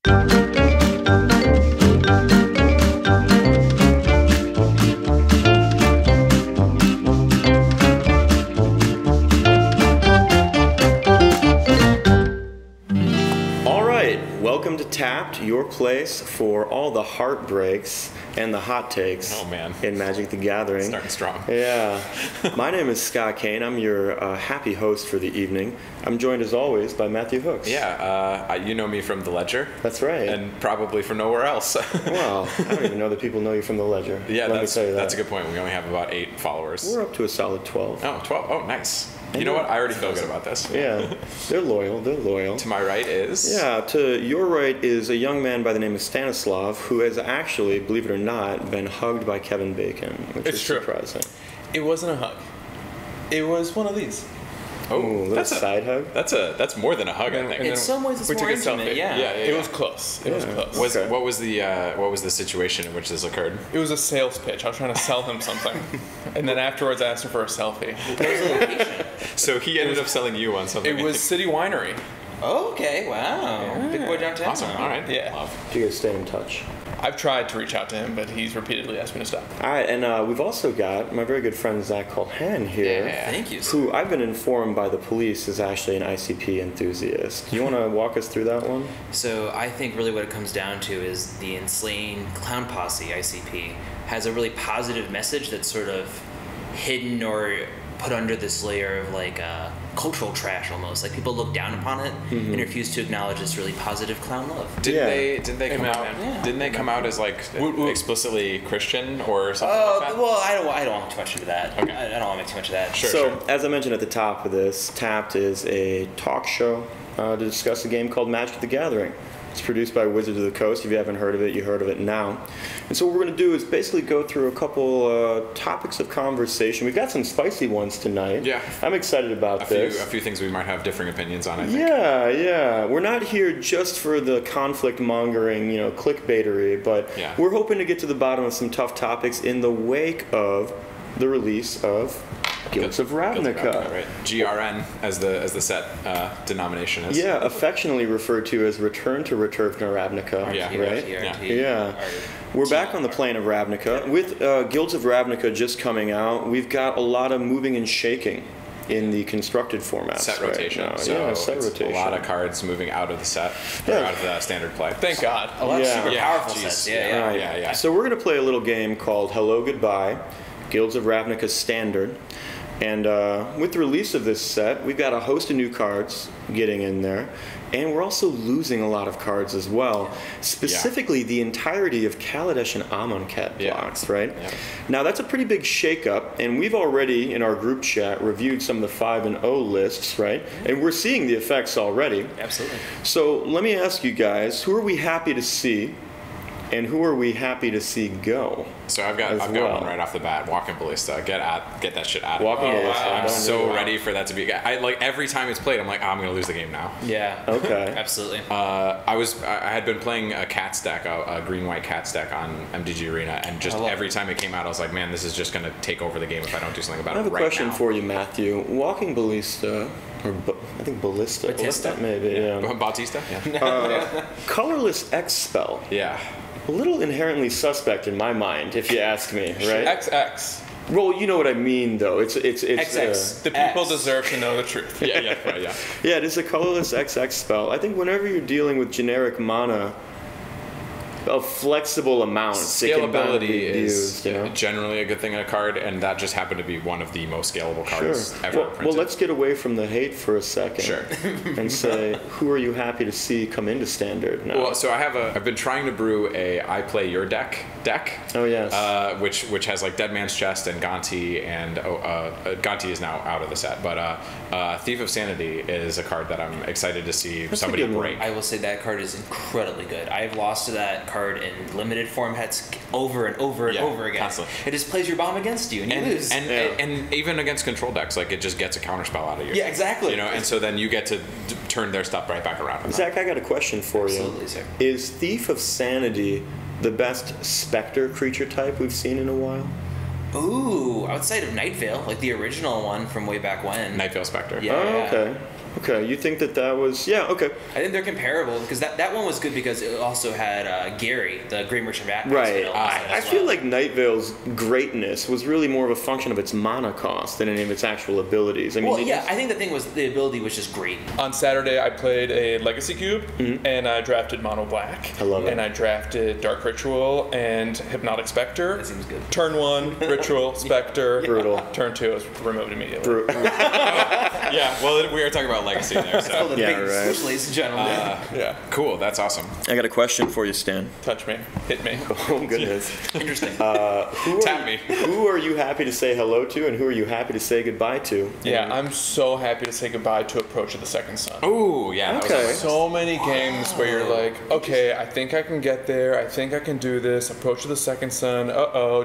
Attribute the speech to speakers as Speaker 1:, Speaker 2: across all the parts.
Speaker 1: Welcome to Tapped, your place for all the heartbreaks and the hot takes in Magic the Gathering.
Speaker 2: Starting strong.
Speaker 1: Yeah. My name is Scott Kane. I'm your happy host for the evening. I'm joined as always by Matthew Hooks.
Speaker 2: Yeah, you know me from the Ledger.
Speaker 1: That's right.
Speaker 2: And probably from nowhere else.
Speaker 1: Well, I don't even know that people know you from the Ledger.
Speaker 2: Yeah, that's a good point. We only have about 8 followers.
Speaker 1: We're up to a solid 12.
Speaker 2: Oh, 12. Oh, nice. You know what? I already feel good about this.
Speaker 1: Yeah, they're loyal. They're loyal.
Speaker 2: To my right is?
Speaker 1: Yeah, to your right is a young man by the name of Stanislav, who has actually, believe it or not, been hugged by Kevin Bacon, which is surprising.
Speaker 3: It wasn't a hug. It was one of these.
Speaker 1: Oh, that's a side hug.
Speaker 2: That's more than a hug, I think.
Speaker 4: In some ways, it's more intimate. Yeah.
Speaker 3: It was close. It was close.
Speaker 2: What was the situation in which this occurred?
Speaker 3: It was a sales pitch. I was trying to sell him something, and then afterwards, I asked him for a selfie.
Speaker 2: So he ended up selling you on something.
Speaker 3: It was City Winery.
Speaker 4: Oh, okay. Wow.
Speaker 3: Yeah.
Speaker 4: Big boy downtown.
Speaker 2: Awesome. All right.
Speaker 3: Yeah.
Speaker 1: Do you guys stay in touch?
Speaker 3: I've tried to reach out to him, but he's repeatedly asked me to stop.
Speaker 1: All right, and we've also got my very good friend Zach Colhan here.
Speaker 4: Yeah, thank you.
Speaker 1: Who I've been informed by the police is actually an ICP enthusiast. Do you want to walk us through that one?
Speaker 4: So I think really what it comes down to is the Insane Clown Posse, ICP, has a really positive message that's sort of hidden or put under this layer of like cultural trash almost. Like people look down upon it and refuse to acknowledge this really positive clown love.
Speaker 2: Didn't they come out as like explicitly Christian or something like that?
Speaker 4: Well, I don't want too much into that. Okay. I don't want to make too much of that.
Speaker 1: Sure. As I mentioned at the top of this, Tapped is a talk show to discuss a game called Magic the Gathering. It's produced by Wizards of the Coast. If you haven't heard of it, you heard of it now. And so what we're going to do is basically go through a couple topics of conversation. We've got some spicy ones tonight.
Speaker 2: Yeah.
Speaker 1: I'm excited about this.
Speaker 2: A few things we might have differing opinions on, I think.
Speaker 1: Yeah. We're not here just for the conflict mongering, clickbaitery, but we're hoping to get to the bottom of some tough topics in the wake of the release of Guilds of Ravnica.
Speaker 2: Right. GRN as the set denomination is.
Speaker 1: Yeah, affectionately referred to as Return to Ravnica. Right? Yeah. We're back on the plane of Ravnica. With Guilds of Ravnica just coming out, we've got a lot of moving and shaking in the constructed formats.
Speaker 2: Set rotation.
Speaker 1: Right
Speaker 2: so
Speaker 1: set rotation.
Speaker 2: A lot of cards moving out of the set, or out of the standard play.
Speaker 3: Thank God.
Speaker 4: A lot of super powerful sets.
Speaker 1: Yeah. So we're going to play a little game called Hello Goodbye, Guilds of Ravnica Standard. And with the release of this set, we've got a host of new cards getting in there, and we're also losing a lot of cards as well. Specifically, the entirety of Kaladesh and Amonkhet blocks, right? Yeah. Now, that's a pretty big shakeup, and we've already, in our group chat, reviewed some of the 5-0 lists, right? And we're seeing the effects already.
Speaker 4: Absolutely.
Speaker 1: So let me ask you guys, who are we happy to see, and who are we happy to see go?
Speaker 2: So I've got one right off the bat. Walking Ballista. Get that shit out of
Speaker 1: Walking Ballista.
Speaker 2: I'm so ready for that to be. Like every time it's played, I'm like, I'm gonna lose the game now.
Speaker 4: Yeah.
Speaker 1: Okay.
Speaker 4: Absolutely.
Speaker 2: I had been playing a cat stack, a green-white cat stack on MTG Arena, and just every time it came out, I was like, man, this is just gonna take over the game if I don't do something about it right now.
Speaker 1: I have a question for you, Matthew. Walking Ballista, or I think Ballista.
Speaker 4: Batista?
Speaker 1: Maybe. Yeah.
Speaker 2: Bautista. Yeah.
Speaker 1: Colorless X spell.
Speaker 2: Yeah.
Speaker 1: A little inherently suspect in my mind, if you ask me, right?
Speaker 3: XX.
Speaker 1: Well, you know what I mean, though. It's
Speaker 4: XX.
Speaker 3: The people deserve to know the truth.
Speaker 2: Yeah.
Speaker 1: Yeah, it is a colorless XX spell. I think whenever you're dealing with generic mana, a flexible amount.
Speaker 2: Scalability is generally a good thing in a card, and that just happened to be one of the most scalable cards ever printed.
Speaker 1: Well, let's get away from the hate for a second.
Speaker 2: Sure.
Speaker 1: And say, who are you happy to see come into Standard now?
Speaker 2: Well, so I've been trying to brew a I Play Your deck.
Speaker 1: Oh, yes.
Speaker 2: Which has like Dead Man's Chest and Gonti, and Gonti is now out of the set, but Thief of Sanity is a card that I'm excited to see somebody break.
Speaker 4: I will say that card is incredibly good. I've lost to that card in limited formats over and over and over again.
Speaker 2: Constantly.
Speaker 4: It just plays your bomb against you and you lose.
Speaker 2: And even against control decks, like it just gets a counterspell out of you.
Speaker 4: Yeah, exactly.
Speaker 2: And so then you get to turn their stuff right back around.
Speaker 1: Zach, I got a question for you.
Speaker 4: Absolutely, sir.
Speaker 1: Is Thief of Sanity the best Spectre creature type we've seen in a while?
Speaker 4: Ooh, outside of Night Veil, like the original one from way back when.
Speaker 2: Night Veil Spectre.
Speaker 4: Yeah.
Speaker 1: Oh, okay. Okay, you think that was okay.
Speaker 4: I think they're comparable because that one was good because it also had Gary, the Great Merchant Rat.
Speaker 1: Right. I feel like Night Vale's greatness was really more of a function of its mana cost than any of its actual abilities. I mean,
Speaker 4: I think the thing was the ability was just great.
Speaker 3: On Saturday, I played a Legacy Cube, and I drafted Mono Black.
Speaker 1: I love it.
Speaker 3: And I drafted Dark Ritual and Hypnotic Spectre.
Speaker 4: That seems good.
Speaker 3: Turn 1, Ritual, Spectre.
Speaker 1: Brutal.
Speaker 3: Turn 2 is removed immediately.
Speaker 2: Yeah, well, we are talking about legacy there, so.
Speaker 4: Switch, ladies and gentlemen.
Speaker 3: Yeah.
Speaker 2: Cool, that's awesome.
Speaker 1: I got a question for you, Stan.
Speaker 3: Touch me. Hit me.
Speaker 1: Oh, goodness.
Speaker 4: Interesting.
Speaker 2: Tap me.
Speaker 1: Who are you happy to say hello to, and who are you happy to say goodbye to?
Speaker 3: Yeah, I'm so happy to say goodbye to Approach of the Second Sun.
Speaker 2: Oh, yeah. That was
Speaker 1: Okay.
Speaker 2: awesome.
Speaker 3: So many games where you're like, okay, I think I can get there. I think I can do this. Approach of the Second Sun.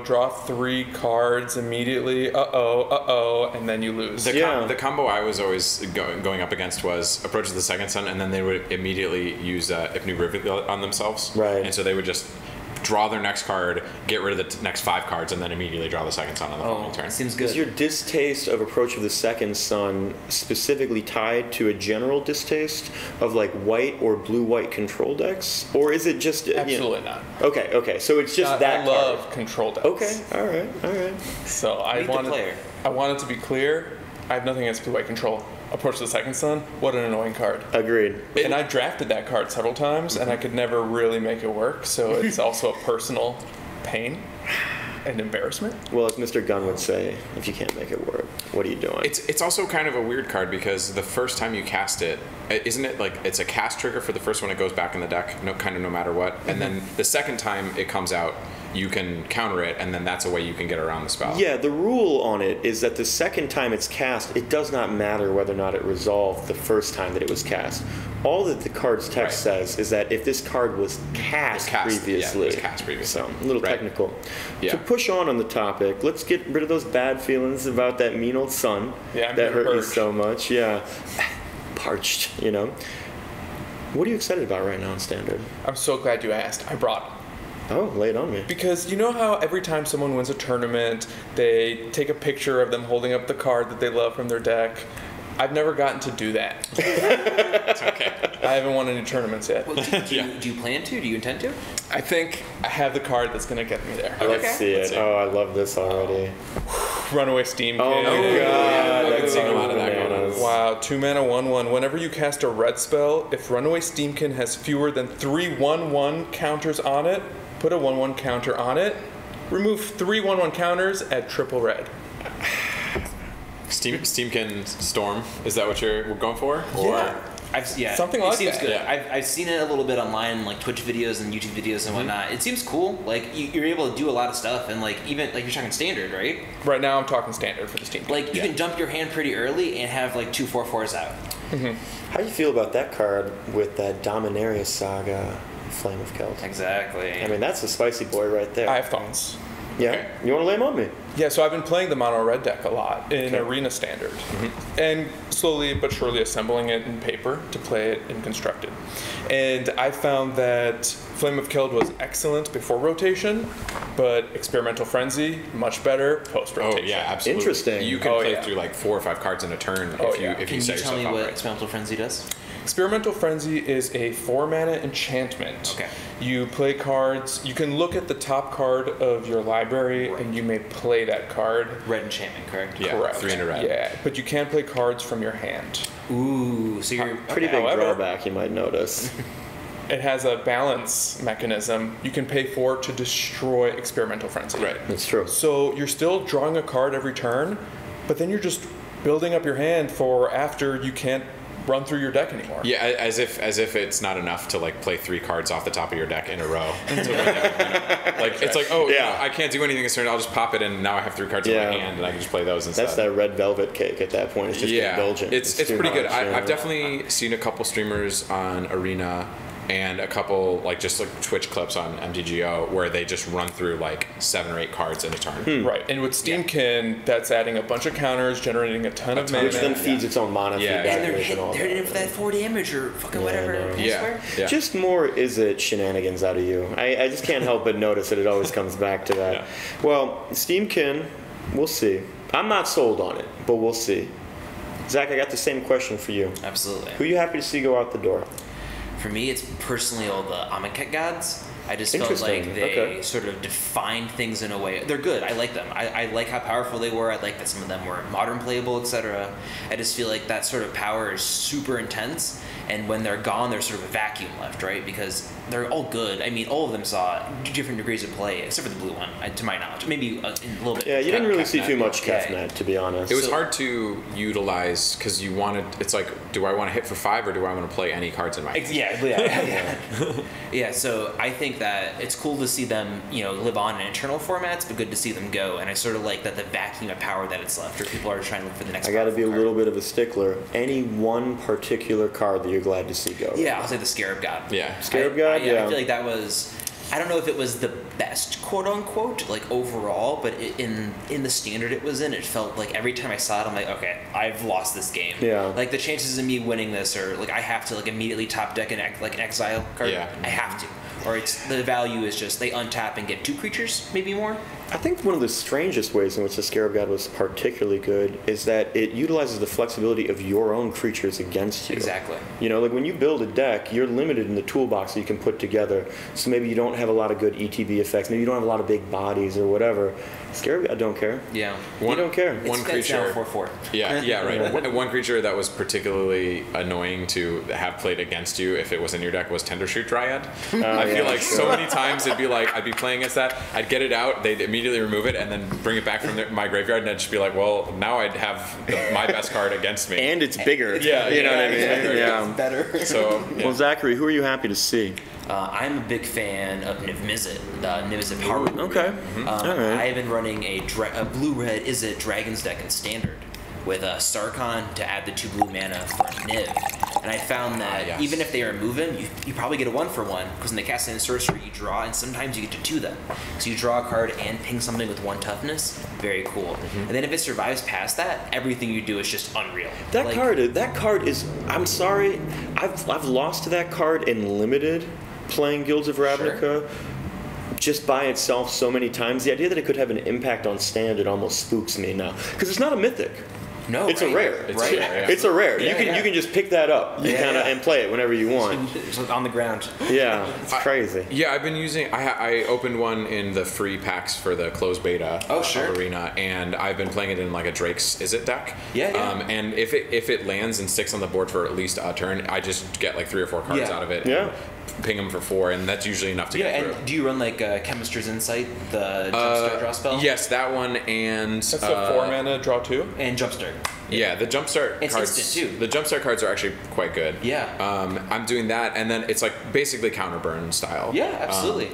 Speaker 3: Draw 3 cards immediately. And then you lose.
Speaker 2: The combo I was always going up against was Approach of the Second Sun, and then they would immediately use Ipnu Rivik on themselves.
Speaker 1: Right.
Speaker 2: And so they would just draw their next card, get rid of the next 5 cards, and then immediately draw the Second Sun on the following turn.
Speaker 4: Seems
Speaker 1: Is
Speaker 4: good.
Speaker 1: your distaste of Approach of the Second Sun specifically tied to a general distaste of like white or blue-white control decks, or is it just
Speaker 3: Absolutely not.
Speaker 1: Okay. So it's just that
Speaker 3: I
Speaker 1: card.
Speaker 3: love control decks.
Speaker 1: Okay, all right.
Speaker 3: So
Speaker 4: Meet the player.
Speaker 3: I wanted to be clear. I have nothing against blue-white control. Approach the Second Sun. What an annoying card.
Speaker 1: Agreed.
Speaker 3: And I drafted that card several times, and I could never really make it work. So it's also a personal pain and embarrassment.
Speaker 1: Well, as Mr. Gunn would say, if you can't make it work, what are you doing?
Speaker 2: It's also kind of a weird card because the first time you cast it, isn't it like it's a cast trigger for the first one? It goes back in the deck, no matter what. And then the second time it comes out, you can counter it, and then that's a way you can get around the spell.
Speaker 1: Yeah, the rule on it is that the second time it's cast, it does not matter whether or not it resolved the first time that it was cast. All that the card's text says is that if this card was cast previously.
Speaker 2: Yeah, it was cast previously.
Speaker 1: So, a little technical.
Speaker 2: Yeah.
Speaker 1: To push on the topic, let's get rid of those bad feelings about that mean old sun
Speaker 3: Yeah, I'm
Speaker 1: that
Speaker 3: here to
Speaker 1: hurt you
Speaker 3: purge.
Speaker 1: so much. Yeah. Parched, What are you excited about right now in Standard?
Speaker 3: I'm so glad you asked. I brought it.
Speaker 1: Oh, lay it on me.
Speaker 3: Because you know how every time someone wins a tournament, they take a picture of them holding up the card that they love from their deck? I've never gotten to do that.
Speaker 2: It's okay.
Speaker 3: I haven't won any tournaments yet.
Speaker 4: Well, do you plan to? Do you intend to?
Speaker 3: I think I have the card that's going to get me there.
Speaker 1: Let's see it. Oh, I love this already.
Speaker 3: Runaway Steam King.
Speaker 1: Oh, my God.
Speaker 2: I've been
Speaker 1: That's
Speaker 2: seeing a lot of that going on.
Speaker 1: bananas.
Speaker 3: Wow, 2 mana, 1/1. Whenever you cast a red spell, if Runaway Steamkin has fewer than 3 1/1 counters on it, put a 1/1 counter on it. Remove 3 1/1 counters at triple red.
Speaker 2: Steamkin Storm, is that what you're going for? Or
Speaker 3: Something like
Speaker 4: it seems
Speaker 3: that.
Speaker 4: good.
Speaker 2: Yeah.
Speaker 4: I've seen it a little bit online, like Twitch videos and YouTube videos and whatnot. It seems cool. Like you're able to do a lot of stuff, and like even like you're talking standard, right?
Speaker 3: Right now I'm talking standard for the Steam King.
Speaker 4: Like you can dump your hand pretty early and have like 2 4/4s out.
Speaker 1: How do you feel about that card with that Dominaria Saga Flame of Kelt?
Speaker 4: Exactly.
Speaker 1: I mean, that's a spicy boy right there.
Speaker 3: I have thoughts.
Speaker 1: Yeah?
Speaker 2: Okay.
Speaker 1: You want to lay them on me?
Speaker 3: Yeah, so I've been playing the mono red deck a lot in Arena Standard, and slowly but surely assembling it in paper to play it in Constructed. And I found that Flame of Keld was excellent before rotation, but Experimental Frenzy much better post
Speaker 2: Oh
Speaker 3: rotation.
Speaker 2: yeah, absolutely.
Speaker 1: Interesting.
Speaker 2: You can
Speaker 3: Oh,
Speaker 2: play
Speaker 3: yeah.
Speaker 2: through like 4 or 5 cards in a turn
Speaker 3: Oh,
Speaker 2: if you
Speaker 3: yeah.
Speaker 2: if
Speaker 4: Can
Speaker 2: you
Speaker 4: you
Speaker 2: set
Speaker 4: tell
Speaker 2: yourself
Speaker 4: me
Speaker 2: up
Speaker 4: what
Speaker 2: right.
Speaker 4: Experimental Frenzy does?
Speaker 3: Experimental Frenzy is a 4-mana enchantment.
Speaker 4: Okay.
Speaker 3: You play cards. You can look at the top card of your library, and you may play that card.
Speaker 4: Red enchantment, correct?
Speaker 2: Yeah,
Speaker 3: Correct.
Speaker 2: 3 in a red.
Speaker 3: Yeah, but you can't play cards from your hand.
Speaker 4: Ooh, so you're
Speaker 1: Pretty big
Speaker 3: However-
Speaker 1: drawback, you might notice.
Speaker 3: It has a balance mechanism. You can pay 4 to destroy Experimental Frenzy.
Speaker 2: Right.
Speaker 1: That's true.
Speaker 3: So you're still drawing a card every turn, but then you're just building up your hand for after you can't run through your deck anymore.
Speaker 2: Yeah, as if it's not enough to like play 3 cards off the top of your deck in a row. Like it's like, oh yeah, I can't do anything this turn. I'll just pop it in. Now I have 3 cards in
Speaker 1: Yeah.
Speaker 2: my hand, and I can just play those instead.
Speaker 1: That's that red velvet cake at that point. It's just indulgent.
Speaker 2: It's
Speaker 1: too
Speaker 2: pretty good.
Speaker 1: much, yeah.
Speaker 2: I've definitely seen a couple streamers on Arena and a couple like just like Twitch clips on MTGO where they just run through like 7 or 8 cards in a turn.
Speaker 3: Right. And with Steamkin, that's adding a bunch of counters, generating a ton of mana.
Speaker 1: Which then feeds its own mana
Speaker 2: Yeah.
Speaker 1: feedback
Speaker 4: and they're
Speaker 1: loop and all
Speaker 4: hitting
Speaker 1: that.
Speaker 4: it for that 4 damage or fucking whatever.
Speaker 1: I know.
Speaker 4: I
Speaker 2: Yeah.
Speaker 4: swear.
Speaker 2: Yeah.
Speaker 1: Just more is it shenanigans out of you. I just can't help but notice that it always comes back to that.
Speaker 2: Yeah.
Speaker 1: Well, Steamkin, we'll see. I'm not sold on it, but we'll see. Zach, I got the same question for you.
Speaker 4: Absolutely.
Speaker 1: Who are you happy to see go out the door?
Speaker 4: For me, it's personally all the Amonkhet gods. I just felt
Speaker 1: Interesting.
Speaker 4: like they
Speaker 1: Okay.
Speaker 4: sort of defined things in a way. They're good. I like them. I like how powerful they were. I like that some of them were modern playable, etc. I just feel like that sort of power is super intense, and when they're gone, there's sort of a vacuum left, right? Because they're all good. I mean, all of them saw different degrees of play, except for the blue one, to my knowledge. Maybe a little bit.
Speaker 1: Yeah, you didn't really see too much
Speaker 4: Yeah.
Speaker 1: Kefnet, to be honest.
Speaker 2: It was hard to utilize because you wanted. It's like, do I want to hit for 5 or do I want to play any cards in my hand?
Speaker 4: Yeah, so I think that it's cool to see them, live on in internal formats, but good to see them go. And I sort of like that the vacuum of power that it's left, or people are trying to look for the next.
Speaker 1: I got to be a
Speaker 4: powerful
Speaker 1: little
Speaker 4: card.
Speaker 1: bit of a stickler. Any one particular card that you're glad to see go?
Speaker 4: Yeah, I'll say the Scarab God.
Speaker 2: Yeah.
Speaker 1: Scarab God?
Speaker 4: I feel like that was. I don't know if it was the best, quote unquote, like overall, but in the standard it was in, it felt like every time I saw it, I'm like, okay, I've lost this game.
Speaker 1: Yeah.
Speaker 4: Like the chances of me winning this are like I have to like immediately top deck an exile card.
Speaker 2: Yeah.
Speaker 4: I have to. Or it's the value is just they untap and get 2 creatures, maybe more.
Speaker 1: I think one of the strangest ways in which the Scarab God was particularly good is that it utilizes the flexibility of your own creatures against you.
Speaker 4: Exactly.
Speaker 1: Like when you build a deck, you're limited in the toolbox that you can put together. So maybe you don't have a lot of good ETB effects. Maybe you don't have a lot of big bodies or whatever. Scarab God don't care.
Speaker 4: Yeah.
Speaker 1: You don't care.
Speaker 2: One
Speaker 4: It's
Speaker 2: creature.
Speaker 4: now 4/4.
Speaker 2: Yeah, right. One creature that was particularly annoying to have played against you if it was in your deck was Tendershoot Dryad. I feel like so many times it'd be like I'd be playing against that, I'd get it out, they'd immediately remove it, and then bring it back from my graveyard, and I'd just be like, well, now I'd have my best card against me.
Speaker 1: And it's bigger.
Speaker 2: Yeah,
Speaker 1: you know what I mean?
Speaker 2: exactly.
Speaker 1: Yeah.
Speaker 4: Better.
Speaker 2: So yeah.
Speaker 1: Well, Zachary, who are you happy to see?
Speaker 4: I'm a big fan of Niv Mizzet, the Niv Mizzet Power.
Speaker 1: Okay. All right.
Speaker 4: I have been running a blue-red Izzet Dragons deck in Standard with Starcon to add the 2 blue mana for Niv. And I found that
Speaker 2: yes.
Speaker 4: even if they remove him, you probably get a 1/1, because when they cast an sorcery, you draw, and sometimes you get to 2 them. So you draw a card and ping something with 1 toughness. Very cool. And then if it survives past that, everything you do is just unreal.
Speaker 1: That card is. I'm sorry, I've lost to that card in limited playing Guilds of Ravnica. Just by itself so many times. The idea that it could have an impact on Standard almost spooks me now, because it's not a mythic.
Speaker 4: No,
Speaker 1: It's
Speaker 4: right.
Speaker 1: a rare.
Speaker 2: It's
Speaker 4: Right.
Speaker 2: a rare, yeah.
Speaker 1: It's a rare.
Speaker 4: Yeah,
Speaker 1: You can just pick that up. You
Speaker 4: Yeah,
Speaker 1: kind of
Speaker 4: yeah.
Speaker 1: and play it whenever you want.
Speaker 4: It's like on the ground.
Speaker 1: Yeah, it's crazy.
Speaker 2: Yeah, I've been using. I opened one in the free packs for the closed beta
Speaker 4: Oh, sure.
Speaker 2: of Arena, and I've been playing it in like a Drake's Izzet deck.
Speaker 4: Yeah, yeah.
Speaker 2: And if it lands and sticks on the board for at least a turn, I just get like 3 or 4 cards
Speaker 4: Yeah.
Speaker 2: out of it.
Speaker 1: Yeah.
Speaker 2: And ping them for 4, and that's usually enough to
Speaker 4: Yeah,
Speaker 2: get through.
Speaker 4: and do you run like Chemist's Insight, the Jumpstart draw spell?
Speaker 2: Yes, that one, and
Speaker 3: That's a 4 mana draw 2.
Speaker 4: And Jumpstart.
Speaker 2: yeah, the jumpstart
Speaker 4: It's
Speaker 2: cards.
Speaker 4: instant, too.
Speaker 2: The jumpstart cards are actually quite good.
Speaker 4: Yeah.
Speaker 2: I'm doing that, and then it's like basically counter burn style.
Speaker 4: Yeah, absolutely.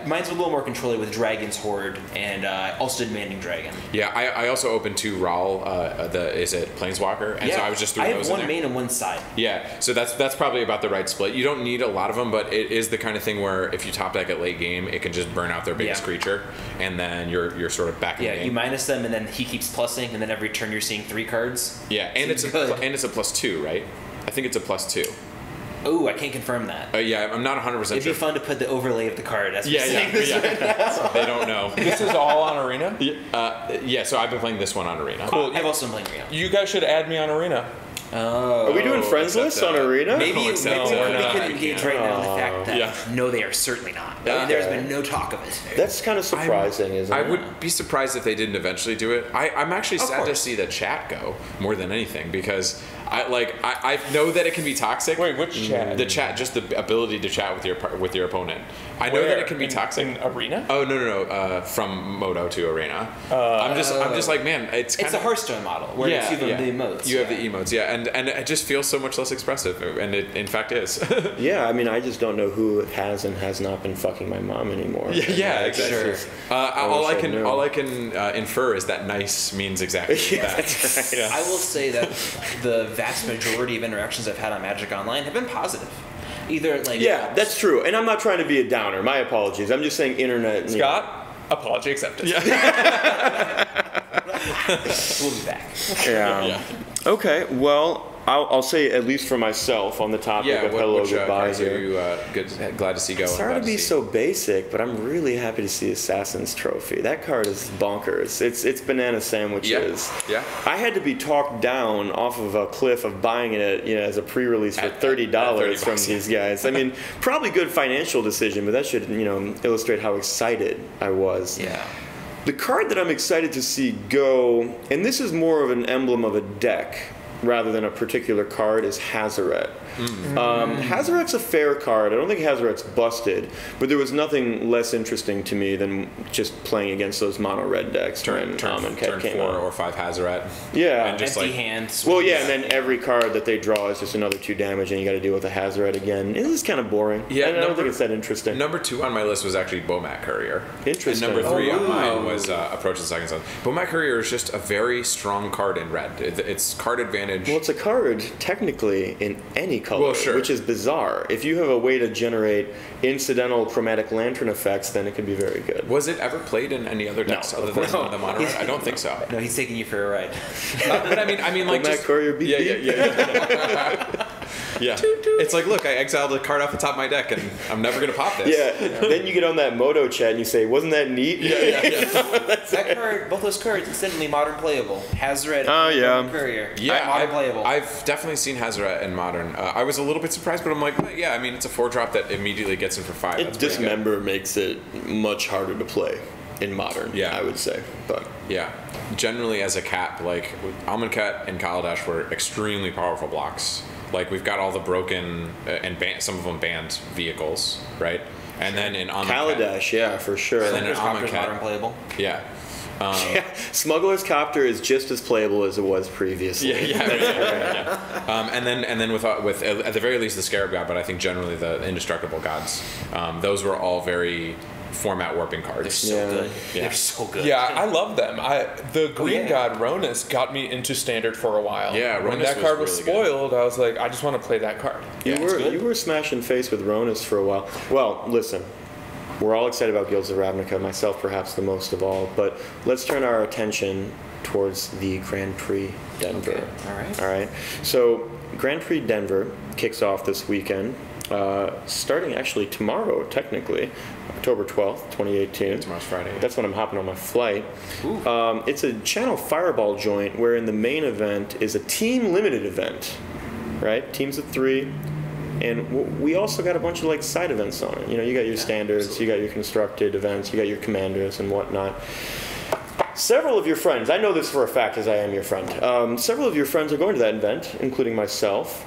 Speaker 4: Mine's a little more controller with Dragon's Horde and also Demanding Dragon.
Speaker 2: Yeah, I also opened 2 Rawl, is it Planeswalker? And so I was just throwing
Speaker 4: I have
Speaker 2: those
Speaker 4: one
Speaker 2: in there.
Speaker 4: main and one side.
Speaker 2: Yeah, so that's probably about the right split. You don't need a lot of them, but it is the kind of thing where if you top deck at late game, it can just burn out their biggest
Speaker 4: Yeah.
Speaker 2: creature, and then you're sort of back in
Speaker 4: Yeah,
Speaker 2: the game.
Speaker 4: you minus them, and then he keeps plussing, and then every turn you're seeing 3 cards.
Speaker 2: Yeah, and
Speaker 4: Seems
Speaker 2: it's
Speaker 4: good.
Speaker 2: a +2, right? I think it's a +2.
Speaker 4: Oh, I can't confirm that.
Speaker 2: Yeah, I'm not 100%
Speaker 4: It'd be
Speaker 2: sure.
Speaker 4: fun to put the overlay of the card. As
Speaker 2: Yeah,
Speaker 4: we're
Speaker 2: yeah,
Speaker 4: saying this right now.
Speaker 2: They don't know.
Speaker 3: This is all on Arena?
Speaker 2: Yeah, so I've been playing this one on Arena.
Speaker 3: Cool.
Speaker 4: I've also been playing Arena.
Speaker 3: You guys should add me on Arena.
Speaker 4: Oh.
Speaker 1: Are we doing friends
Speaker 2: except,
Speaker 1: lists on Arena?
Speaker 4: Maybe,
Speaker 2: Oh,
Speaker 4: maybe
Speaker 2: except,
Speaker 4: we
Speaker 2: no,
Speaker 4: could
Speaker 2: I
Speaker 4: engage
Speaker 2: can't.
Speaker 4: right now in the fact that
Speaker 2: Yeah.
Speaker 4: no, they are certainly not.
Speaker 2: Okay.
Speaker 4: And there's been no talk of it.
Speaker 1: That's kind of surprising, isn't
Speaker 2: I
Speaker 1: it?
Speaker 2: would be surprised if they didn't eventually do it. I'm actually sad to
Speaker 4: course.
Speaker 2: see the chat go more than anything, because I know that it can be toxic.
Speaker 3: Wait, which chat?
Speaker 2: The chat, just the ability to chat with your opponent. I know that
Speaker 3: Where?
Speaker 2: it can be toxic.
Speaker 3: In Arena?
Speaker 2: Oh no! From Moto to Arena. I'm just like, man, it's kind
Speaker 4: It's a Hearthstone model where
Speaker 2: yeah,
Speaker 4: you see
Speaker 2: yeah.
Speaker 4: the emotes.
Speaker 2: You have the emotes, yeah, and it just feels so much less expressive, and it in fact is.
Speaker 1: Yeah, I mean, I just don't know who has and has not been fucking my mom anymore.
Speaker 2: Yeah,
Speaker 1: Like,
Speaker 2: exactly.
Speaker 1: that's just-
Speaker 2: all I
Speaker 1: wish I
Speaker 2: can
Speaker 1: knew.
Speaker 2: infer is that nice means exactly
Speaker 1: Yeah,
Speaker 2: that.
Speaker 1: that's right.
Speaker 2: Yeah.
Speaker 4: I will say that the vast majority of interactions I've had on Magic Online have been positive. Either like
Speaker 1: Yeah, that's true. And I'm not trying to be a downer. My apologies. I'm just saying internet. you know.
Speaker 3: Scott, apology accepted.
Speaker 4: we'll be back.
Speaker 1: Yeah.
Speaker 2: Yeah.
Speaker 1: Okay. Well, I'll say at least for myself on the topic of Hello Goodbye
Speaker 2: cards
Speaker 1: here.
Speaker 2: are you glad to see go?
Speaker 1: Sorry to be so basic, but I'm really happy to see Assassin's Trophy. That card is bonkers. It's banana sandwiches.
Speaker 2: Yeah.
Speaker 1: I had to be talked down off of a cliff of buying it, as a pre-release for $30 from these guys. I mean, probably good financial decision, but that should, illustrate how excited I was.
Speaker 4: Yeah.
Speaker 1: The card that I'm excited to see go, and this is more of an emblem of a deck rather than a particular card, is Hazaret. Hazaret's a fair card. I don't think Hazaret's busted, but there was nothing less interesting to me than just playing against those mono red decks.
Speaker 2: Turn 4 or 5 Hazaret.
Speaker 1: Yeah.
Speaker 2: And just
Speaker 4: empty hands.
Speaker 1: Well, yeah, and then every card that they draw is just another 2 damage, and you got to deal with a Hazaret again. It is kind of boring.
Speaker 2: Yeah,
Speaker 1: I don't think it's that interesting.
Speaker 2: Number 2 on my list was actually Bomat Courier.
Speaker 1: Interesting.
Speaker 2: And number 3 on mine was Approach the Second Sun. Bomat Courier is just a very strong card in red. It's card advantage.
Speaker 1: Well, it's a card technically in any color, which is bizarre. If you have a way to generate incidental chromatic lantern effects, then it could be very good.
Speaker 2: Was it ever played in any other decks other than the mono red? I don't think so.
Speaker 4: No, he's taking you for a ride.
Speaker 2: But I mean, like
Speaker 1: Matt Courier beat
Speaker 2: Yeah. It's like, look, I exiled a card off the top of my deck, and I'm never gonna pop this.
Speaker 1: Yeah. Then you get on that Moto chat and you say, "Wasn't that neat?"
Speaker 4: That card, both those cards, instantly modern playable. Hazaret. And Courier.
Speaker 2: Yeah,
Speaker 4: modern playable.
Speaker 2: I've definitely seen Hazaret in modern. I was a little bit surprised, but I'm like, yeah, I mean, it's a 4-drop that immediately gets in for 5. That's
Speaker 1: Dismember makes it much harder to play in modern. I would say, but
Speaker 2: yeah, generally as a cap, like Amonkhet and Kaladesh were extremely powerful blocks. Like we've got all the broken and some of them banned vehicles, right? And then in Amonkhet,
Speaker 1: Kaladesh, for sure.
Speaker 2: And then in Amonkhet,
Speaker 4: modern playable.
Speaker 2: Yeah.
Speaker 1: Smuggler's Copter is just as playable as it was previously.
Speaker 2: And then with at the very least the Scarab God, but I think generally the Indestructible Gods, those were all very format warping cards.
Speaker 4: They're so good. Yeah. They're so good.
Speaker 3: Yeah, I love them. The Green God Ronus got me into Standard for a while.
Speaker 2: Yeah,
Speaker 3: when that card was spoiled, I was like, I just want to play that card.
Speaker 1: You were smashing face with Ronus for a while. Well, listen. We're all excited about Guilds of Ravnica, myself perhaps the most of all, but let's turn our attention towards the Grand Prix Denver.
Speaker 4: Okay.
Speaker 1: All right. So Grand Prix Denver kicks off this weekend, starting actually tomorrow, technically, October 12th, 2018.
Speaker 2: Yeah, tomorrow's Friday.
Speaker 1: That's when I'm hopping on my flight. It's a Channel Fireball joint wherein the main event is a team limited event, right? Teams of 3. And we also got a bunch of side events on it. You got your standards, you got your constructed events, you got your commanders and whatnot. Several of your friends, I know this for a fact as I am your friend, several of your friends are going to that event, including myself.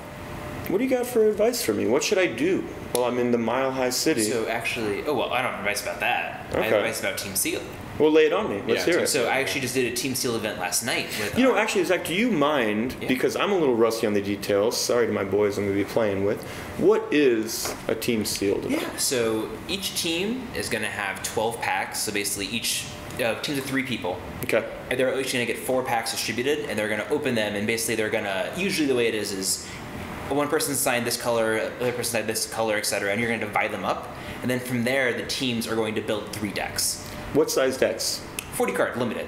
Speaker 1: What do you got for advice for me? What should I do while I'm in the Mile High City?
Speaker 4: So actually, I don't have advice about that. I have advice about Team Seal.
Speaker 1: Well, lay it on me. Let's hear it.
Speaker 4: So I actually just did a Team Seal event last night. With,
Speaker 1: actually, Zach, do you mind, because I'm a little rusty on the details, sorry to my boys I'm going to be playing with, what is a Team Seal event?
Speaker 4: Yeah, so each team is going to have 12 packs, so basically each teams of 3 people.
Speaker 1: Okay.
Speaker 4: And they're each going to get 4 packs distributed, and they're going to open them, and basically they're going to, usually the way it is one person signed this color, other person signed this color, etc., and you're going to divide them up, and then from there the teams are going to build 3 decks.
Speaker 1: What size decks?
Speaker 4: 40 card, limited.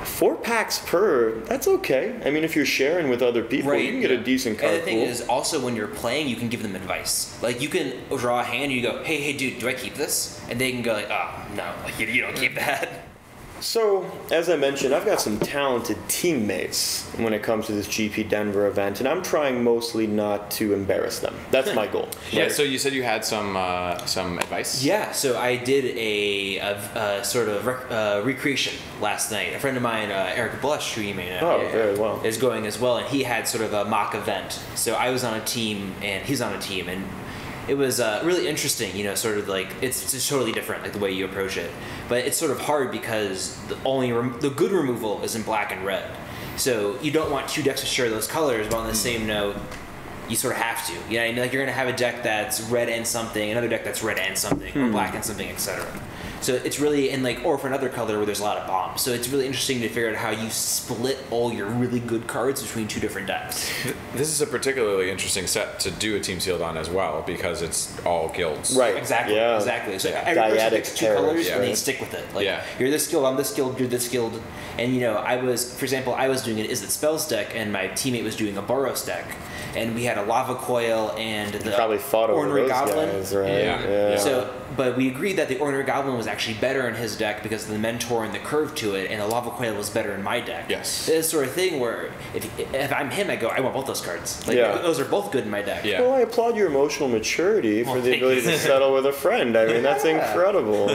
Speaker 1: 4 packs per, that's okay. I mean, if you're sharing with other people, you can get a decent card
Speaker 4: pool. And the thing
Speaker 1: pool.
Speaker 4: is, also when you're playing, you can give them advice. Like, you can draw a hand and you go, hey dude, do I keep this? And they can go like, oh, no, you don't keep that.
Speaker 1: So, as I mentioned, I've got some talented teammates when it comes to this GP Denver event, and I'm trying mostly not to embarrass them. That's my goal.
Speaker 2: Yeah, so you said you had some advice?
Speaker 4: Yeah, so I did a sort of recreation last night. A friend of mine, Eric Blush, who you may know,
Speaker 1: very well,
Speaker 4: is going as well, and he had sort of a mock event. So I was on a team, and he's on a team, and it was really interesting, sort of like, it's just totally different, like the way you approach it. But it's sort of hard because the good removal is in black and red. So you don't want 2 decks to share those colors, but on the same note, you sort of have to. You know, and like you're gonna have a deck that's red and something, another deck that's red and something, or black and something, etc. So it's really or for another color where there's a lot of bombs. So it's really interesting to figure out how you split all your really good cards between two different decks.
Speaker 2: This is a particularly interesting set to do a team sealed on as well because it's all guilds.
Speaker 1: Right.
Speaker 4: Exactly.
Speaker 1: Yeah.
Speaker 4: Exactly. So
Speaker 2: Yeah.
Speaker 4: every person
Speaker 1: Dyadic
Speaker 4: picks two
Speaker 1: pairs,
Speaker 4: colors and they
Speaker 1: right.
Speaker 4: stick with it. Like
Speaker 2: Yeah.
Speaker 4: you're this guild, I'm this guild, you're this guild, and you know I was, for example, I was doing an Is It Spells deck, and my teammate was doing a Boros deck, and we had a Lava Coil and the
Speaker 1: Probably fought over
Speaker 4: Ornery
Speaker 1: those
Speaker 4: Goblin.
Speaker 1: guys, right?
Speaker 2: Yeah.
Speaker 4: So, but we agreed that the Ornery Goblin was actually better in his deck because of the Mentor and the curve to it, and the Lava Coil was better in my deck.
Speaker 2: Yes.
Speaker 4: This sort of thing where if I'm him, I go, I want both those cards. Like,
Speaker 1: Yeah.
Speaker 4: those are both good in my deck.
Speaker 2: Yeah.
Speaker 1: Well, I applaud your emotional maturity for
Speaker 4: Well,
Speaker 1: the
Speaker 4: thank
Speaker 1: ability
Speaker 4: you.
Speaker 1: to settle with a friend. I mean, that's incredible.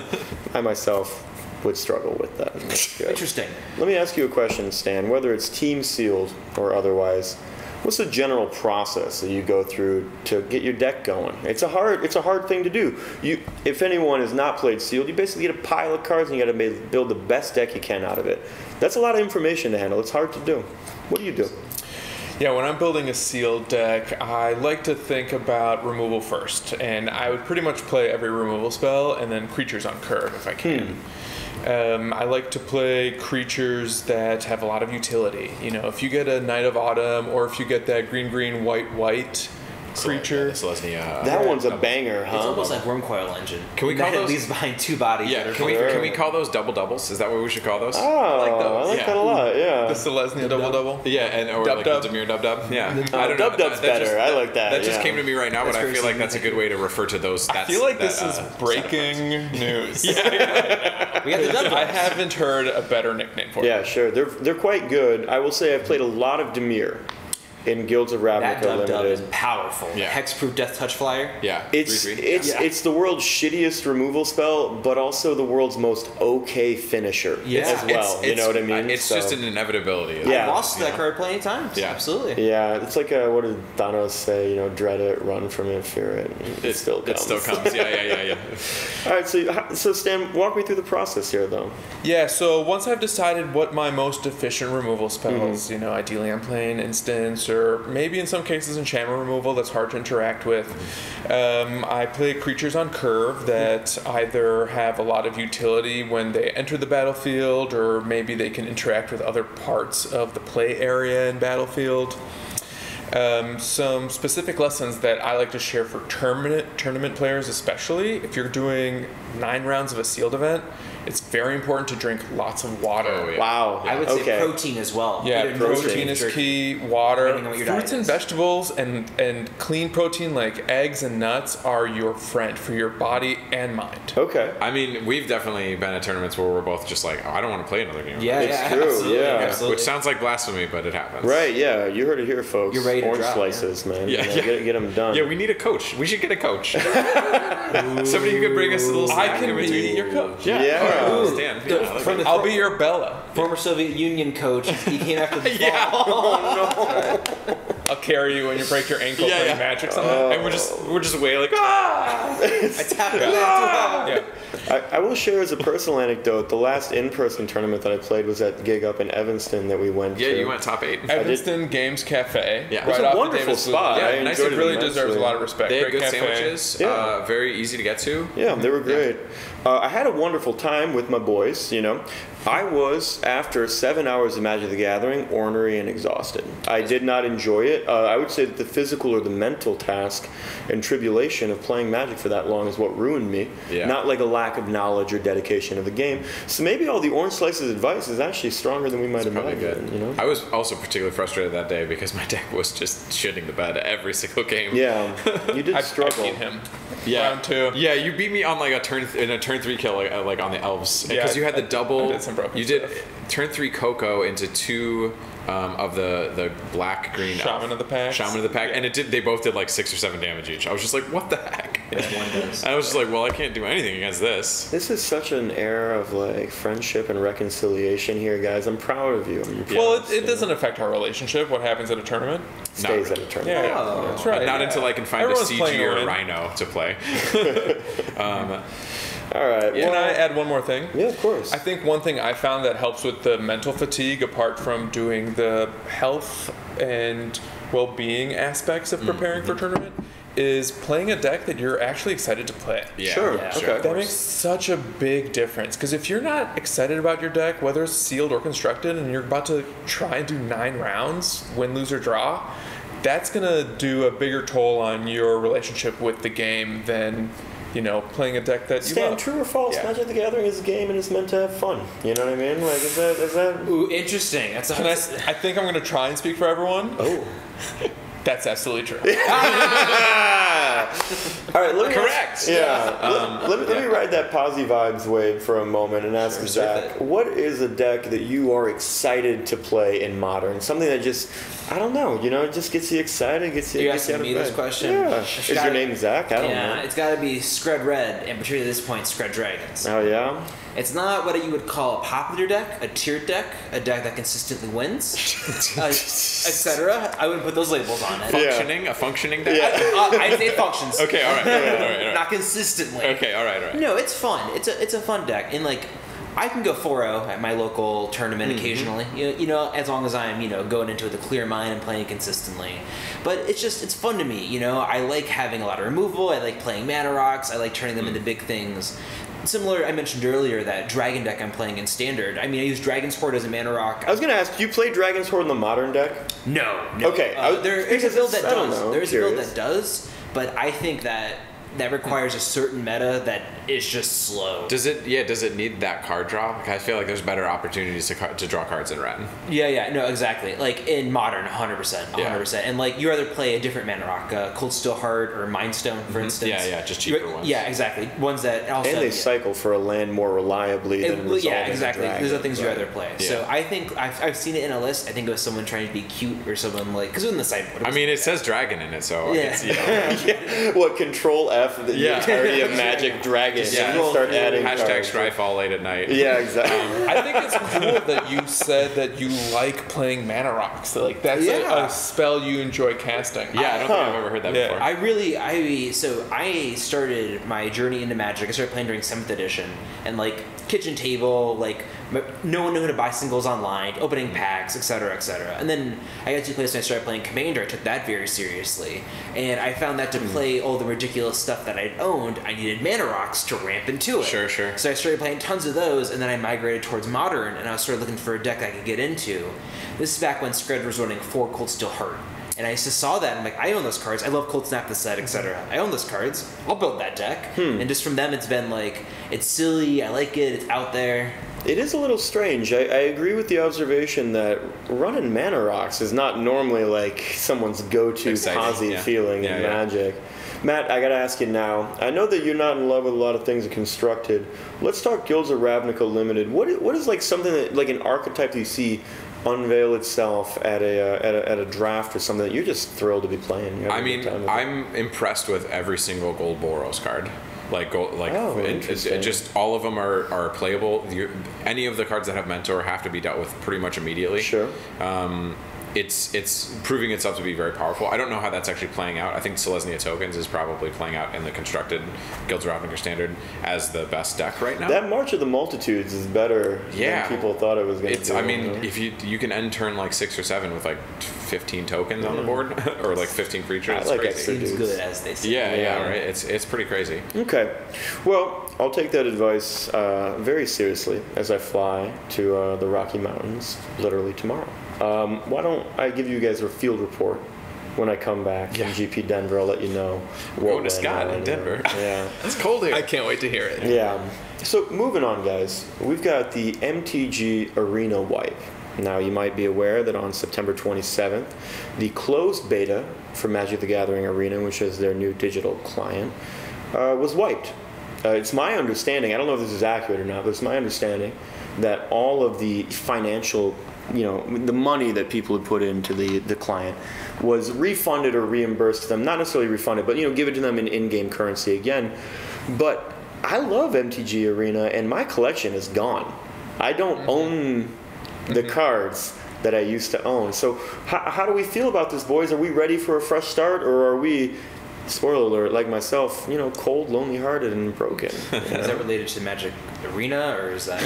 Speaker 1: I myself would struggle with that. That's good.
Speaker 4: Interesting.
Speaker 1: Let me ask you a question, Stan. Whether it's team sealed or otherwise, what's the general process that you go through to get your deck going? It's a hard thing to do. If anyone has not played sealed, you basically get a pile of cards and you got to build the best deck you can out of it. That's a lot of information to handle. It's hard to do. What do you do?
Speaker 3: Yeah, when I'm building a sealed deck, I like to think about removal first, and I would pretty much play every removal spell and then creatures on curve if I can. I like to play creatures that have a lot of utility. You know, if you get a Knight of Autumn, or if you get that green, white creature.
Speaker 1: That one's a banger, huh?
Speaker 4: It's almost like Worm Coil Engine.
Speaker 2: Can we
Speaker 4: And
Speaker 2: call
Speaker 4: that
Speaker 2: those-
Speaker 4: leaves behind two bodies.
Speaker 2: Yeah,
Speaker 4: that are
Speaker 2: can we call those double doubles? Is that what we should call those?
Speaker 1: Oh, I like
Speaker 2: Yeah.
Speaker 1: that a lot, yeah.
Speaker 3: The Selesnya double.
Speaker 2: Yeah, and or
Speaker 3: Dub
Speaker 2: like
Speaker 3: Dub.
Speaker 2: the Demir Dub Dub. Yeah, I don't know.
Speaker 1: Dub Dub's better. I like that,
Speaker 2: That just
Speaker 1: yeah.
Speaker 2: came to me right now,
Speaker 4: That's
Speaker 2: but I
Speaker 4: very
Speaker 2: feel like that's a good way to refer to those.
Speaker 3: I feel like this is breaking news.
Speaker 4: We got the Dub
Speaker 3: I
Speaker 4: Dubs.
Speaker 3: haven't heard a better nickname for it.
Speaker 1: Yeah, sure. They're quite good. I will say I've played a lot of Demir in Guilds of
Speaker 4: That
Speaker 1: Ravnica
Speaker 4: Dub Dub is
Speaker 1: Limited.
Speaker 4: powerful.
Speaker 2: Yeah.
Speaker 4: Hexproof Death Touch Flyer.
Speaker 2: Yeah,
Speaker 1: It's
Speaker 2: 3/3.
Speaker 1: it's the world's shittiest removal spell, but also the world's most okay finisher
Speaker 4: Yeah.
Speaker 1: as well. You know what I mean?
Speaker 2: It's
Speaker 1: So-
Speaker 2: just an inevitability.
Speaker 1: Yeah.
Speaker 4: I lost that card plenty of times.
Speaker 2: Yeah.
Speaker 4: Absolutely.
Speaker 1: Yeah, it's like what did Thanos say? You know, dread it, run from it, fear it. It still comes.
Speaker 2: It still comes. Yeah.
Speaker 1: All right, so Stan, walk me through the process here, though.
Speaker 3: Yeah, so once I've decided what my most efficient removal spells, you know, ideally I'm playing Instance, or maybe in some cases enchantment removal that's hard to interact with. I play creatures on curve that either have a lot of utility when they enter the battlefield, or maybe they can interact with other parts of the play area in battlefield. Some specific lessons that I like to share for tournament players, especially if you're doing 9 rounds of a sealed event, it's very important to drink lots of water.
Speaker 2: Oh, yeah.
Speaker 1: Wow.
Speaker 4: I would
Speaker 1: okay.
Speaker 4: say protein as well.
Speaker 3: Yeah,
Speaker 4: Either
Speaker 3: protein is
Speaker 4: jerky.
Speaker 3: key. Water,
Speaker 4: Depending on what your
Speaker 3: fruits
Speaker 4: diet
Speaker 3: and
Speaker 4: is.
Speaker 3: vegetables, and clean protein like eggs and nuts are your friend for your body and mind.
Speaker 1: Okay.
Speaker 2: I mean, we've definitely been at tournaments where we're both just like, oh, I don't want to play another game.
Speaker 4: Yeah,
Speaker 1: It's
Speaker 4: yeah,
Speaker 1: true,
Speaker 4: absolutely,
Speaker 1: yeah.
Speaker 4: absolutely.
Speaker 2: Which sounds like blasphemy, but it happens.
Speaker 1: Right, yeah, you heard it here, folks.
Speaker 4: You're ready to
Speaker 1: Orange
Speaker 4: drop,
Speaker 1: slices, man.
Speaker 2: Yeah,
Speaker 1: You know,
Speaker 2: yeah.
Speaker 1: Get them done.
Speaker 2: Yeah, we need a coach. We should get a coach. Somebody who could bring us a little snack
Speaker 3: I can
Speaker 2: in
Speaker 3: be
Speaker 2: between.
Speaker 3: your coach.
Speaker 2: Yeah.
Speaker 1: Yeah.
Speaker 2: All right,
Speaker 1: Ooh.
Speaker 2: Stan. Yeah, I like
Speaker 4: From
Speaker 2: it.
Speaker 4: the
Speaker 3: I'll be your Bella.
Speaker 4: former Soviet Union coach. He came after the fall.
Speaker 2: Yeah.
Speaker 3: I'll carry you when you break your ankle
Speaker 2: Yeah,
Speaker 3: playing
Speaker 2: yeah.
Speaker 3: magic something.
Speaker 2: And we're just way like, ah.
Speaker 4: I tapped that too.
Speaker 3: Yeah.
Speaker 1: I will share as a personal anecdote, the last in-person tournament that I played was at Gig up in Evanston that we went
Speaker 2: Yeah,
Speaker 1: to.
Speaker 2: you went top 8.
Speaker 3: Evanston Games Cafe.
Speaker 2: Yeah. It
Speaker 3: right
Speaker 2: was
Speaker 1: a
Speaker 3: off the
Speaker 1: wonderful
Speaker 3: Davis
Speaker 1: spot.
Speaker 3: Loop.
Speaker 1: I
Speaker 3: Yeah, nice.
Speaker 1: enjoyed
Speaker 3: It
Speaker 1: it
Speaker 3: really
Speaker 1: immensely.
Speaker 3: deserves a lot of respect.
Speaker 2: They had
Speaker 3: Great
Speaker 2: good
Speaker 3: cafe.
Speaker 2: sandwiches.
Speaker 1: Yeah.
Speaker 2: Very easy to get to.
Speaker 1: Yeah, they were great. I had a wonderful time with my boys, you know. I was, after 7 hours of Magic the Gathering, ornery and exhausted. I did not enjoy it. I would say that the physical or the mental task and tribulation of playing Magic for that long is what ruined me.
Speaker 2: Yeah.
Speaker 1: Not like a lack of knowledge or dedication of the game. So maybe all the Orange Slice's advice is actually stronger than we might
Speaker 2: Probably
Speaker 1: imagine,
Speaker 2: good.
Speaker 1: you know?
Speaker 2: I was also particularly frustrated that day because my deck was just shitting the bed every single game.
Speaker 1: Yeah, you did
Speaker 3: I
Speaker 1: struggle.
Speaker 3: beat him.
Speaker 2: Yeah.
Speaker 3: Round 2.
Speaker 2: Yeah, you beat me on like a turn 3 kill, like on the elves,
Speaker 3: Yeah,
Speaker 2: because you had the double.
Speaker 3: I did some broken
Speaker 2: you did
Speaker 3: stuff.
Speaker 2: turn 3 Coco into 2 of the black green
Speaker 3: Shaman of the Pack.
Speaker 2: Shaman of the Pack, and it did. They both did like 6 or 7 damage each. I was just like, what the heck? I was just like, well, I can't do anything against this.
Speaker 1: This is such an era of like friendship and reconciliation here, guys. I'm proud of you.
Speaker 3: Well, it doesn't affect our relationship. What happens at a tournament?
Speaker 1: Stays
Speaker 2: Not
Speaker 1: at a tournament.
Speaker 3: Yeah,
Speaker 4: Oh.
Speaker 3: that's right.
Speaker 2: Not
Speaker 3: yeah.
Speaker 2: until I can find
Speaker 3: Everyone's
Speaker 2: a
Speaker 3: playing
Speaker 2: CG
Speaker 3: to
Speaker 2: or a
Speaker 3: win.
Speaker 2: Rhino to play.
Speaker 1: All right.
Speaker 3: Can I add one more thing?
Speaker 1: Yeah, of course.
Speaker 3: I think one thing I found that helps with the mental fatigue, apart from doing the health and well-being aspects of preparing for a tournament is playing a deck that you're actually excited to play.
Speaker 2: Yeah.
Speaker 1: Sure.
Speaker 4: Yeah.
Speaker 1: Okay.
Speaker 3: That makes such a big difference, because if you're not excited about your deck, whether it's sealed or constructed, and you're about to try and do 9 rounds, win, lose, or draw, that's going to do a bigger toll on your relationship with the game than, playing a deck that you
Speaker 1: Stan,
Speaker 3: love.
Speaker 1: true or false?
Speaker 3: Yeah.
Speaker 1: Magic the Gathering is a game and it's meant to have fun. You know what I mean? Like, is that?
Speaker 4: Ooh, interesting. That's
Speaker 3: Can I think I'm going to try and speak for everyone.
Speaker 1: Oh.
Speaker 3: That's absolutely true.
Speaker 1: All right, let me
Speaker 2: Correct.
Speaker 1: let me ride that posy vibes wave for a moment and ask Zach, what is a deck that you are excited to play in Modern? Something that just, I don't know, it just gets you excited, gets you.
Speaker 4: You're
Speaker 1: gets you
Speaker 4: asking
Speaker 1: out
Speaker 4: me
Speaker 1: of
Speaker 4: this
Speaker 1: bed.
Speaker 4: question?
Speaker 1: Yeah.
Speaker 4: It's
Speaker 1: Is
Speaker 4: gotta-
Speaker 1: your name Zach? I don't know.
Speaker 4: It's got to be Scred Red, and particularly at this point, Scred Dragons.
Speaker 1: Oh yeah.
Speaker 4: It's not what you would call a popular deck, a tiered deck, a deck that consistently wins, etc. I wouldn't put those labels on it.
Speaker 2: A functioning deck?
Speaker 1: Yeah.
Speaker 4: I'd say it functions.
Speaker 2: Okay, all right.
Speaker 4: Not consistently.
Speaker 2: Okay, all right.
Speaker 4: No, it's fun. It's a fun deck, and I can go 4-0 at my local tournament occasionally. As long as I'm going into it with a clear mind and playing consistently. But it's fun to me. I like having a lot of removal. I like playing mana rocks. I like turning them into big things. Similar, I mentioned earlier that dragon deck I'm playing in Standard. I use Dragon's Horde as a mana rock.
Speaker 1: I was gonna ask, do you play Dragon's Horde in the Modern deck?
Speaker 4: No.
Speaker 1: Okay,
Speaker 4: There's a build that
Speaker 1: I don't
Speaker 4: does.
Speaker 1: know,
Speaker 4: There's a build
Speaker 1: curious.
Speaker 4: that does, but I think that requires a certain meta that is just slow.
Speaker 2: Does it need that card draw? I feel like there's better opportunities to draw cards in Ren.
Speaker 4: Yeah, no, exactly. In Modern, 100%. And you either play a different mana rock, Cold Steel Heart or Mind Stone, for instance.
Speaker 2: Yeah, just cheaper ones.
Speaker 4: Yeah, exactly. Ones that also
Speaker 1: And they cycle for a land more reliably than resolving
Speaker 4: yeah, exactly.
Speaker 1: a dragon.
Speaker 4: There's other things you
Speaker 1: Right.
Speaker 4: rather play.
Speaker 2: Yeah.
Speaker 4: So I think I've seen it in a list. I think it was someone trying to be cute or someone because it was in the sideboard.
Speaker 2: It says dragon in it, so
Speaker 4: Yeah.
Speaker 2: it's,
Speaker 1: Yeah. What, Control F, the entirety of Magic Dragon,
Speaker 2: Yeah.
Speaker 1: and you start adding
Speaker 2: hashtag
Speaker 1: cards.
Speaker 2: strife all late at night.
Speaker 1: Yeah, exactly.
Speaker 3: I think it's cool that you said that you like playing mana rocks. So, that's
Speaker 4: Yeah.
Speaker 3: a spell you enjoy casting.
Speaker 2: Yeah, I don't think I've ever heard that
Speaker 3: Yeah.
Speaker 2: before.
Speaker 4: I started my journey into Magic. I started playing during 7th edition, and kitchen table, no one knew how to buy singles online, opening packs, etc., etc. And then I got to a place when I started playing Commander. I took that very seriously, and I found that to play all the ridiculous stuff that I'd owned, I needed mana rocks to ramp into it.
Speaker 2: Sure.
Speaker 4: So I started playing tons of those, and then I migrated towards Modern, and I started looking for a deck I could get into. This is back when Scred was running 4 Cold Steel Heart. And I just saw that, and I'm I own those cards. I love Cold Snap the set, etc. I own those cards. I'll build that deck. And just from them, it's been it's silly, I like it, it's out there.
Speaker 1: It is a little strange. I agree with the observation that running mana rocks is not normally someone's go-to
Speaker 2: Exciting,
Speaker 1: posy
Speaker 2: yeah.
Speaker 1: feeling
Speaker 2: Yeah,
Speaker 1: in
Speaker 2: yeah.
Speaker 1: Magic. Matt, I gotta ask you now. I know that you're not in love with a lot of things constructed. Let's talk Guilds of Ravnica Limited. What is something that an archetype that you see unveil itself at a draft or something that you're just thrilled to be playing? You have a good time with it.
Speaker 2: I'm impressed with every single gold Boros card.
Speaker 1: Interesting.
Speaker 2: Just all of them are playable. Any of the cards that have Mentor have to be dealt with pretty much immediately.
Speaker 1: Sure.
Speaker 2: It's proving itself to be very powerful. I don't know how that's actually playing out. I think Selesnya Tokens is probably playing out in the constructed Guilds of Ravnica Standard as the best deck right now.
Speaker 1: That March of the Multitudes is better
Speaker 2: Yeah.
Speaker 1: than people thought it was going to be.
Speaker 2: If you can end turn 6 or 7 with 15 tokens on the board or 15 creatures,
Speaker 1: I
Speaker 2: it's
Speaker 1: like
Speaker 2: crazy.
Speaker 1: extra
Speaker 4: Seems
Speaker 1: dudes.
Speaker 4: good, as they say.
Speaker 2: Yeah, right. It's pretty crazy.
Speaker 1: Okay. Well, I'll take that advice very seriously as I fly to the Rocky Mountains literally tomorrow. Why don't I give you guys a field report when I come back from GP Denver? I'll let you know.
Speaker 2: Going to Scott in Denver.
Speaker 1: Yeah.
Speaker 2: It's cold here.
Speaker 3: I can't wait to hear it.
Speaker 1: Yeah. So moving on, guys. We've got the MTG Arena wipe. Now, you might be aware that on September 27th, the closed beta for Magic the Gathering Arena, which is their new digital client, was wiped. It's my understanding, I don't know if this is accurate or not, but it's my understanding that all of the financial, the money that people had put into the client was refunded or reimbursed to them. Not necessarily refunded, but, give it to them in in-game currency again. But I love MTG Arena, and my collection is gone. I don't own the cards that I used to own. So how do we feel about this, boys? Are we ready for a fresh start, or are we, spoiler alert, like myself, cold, lonely-hearted, and broken?
Speaker 4: Is that related to Magic Arena, or is that...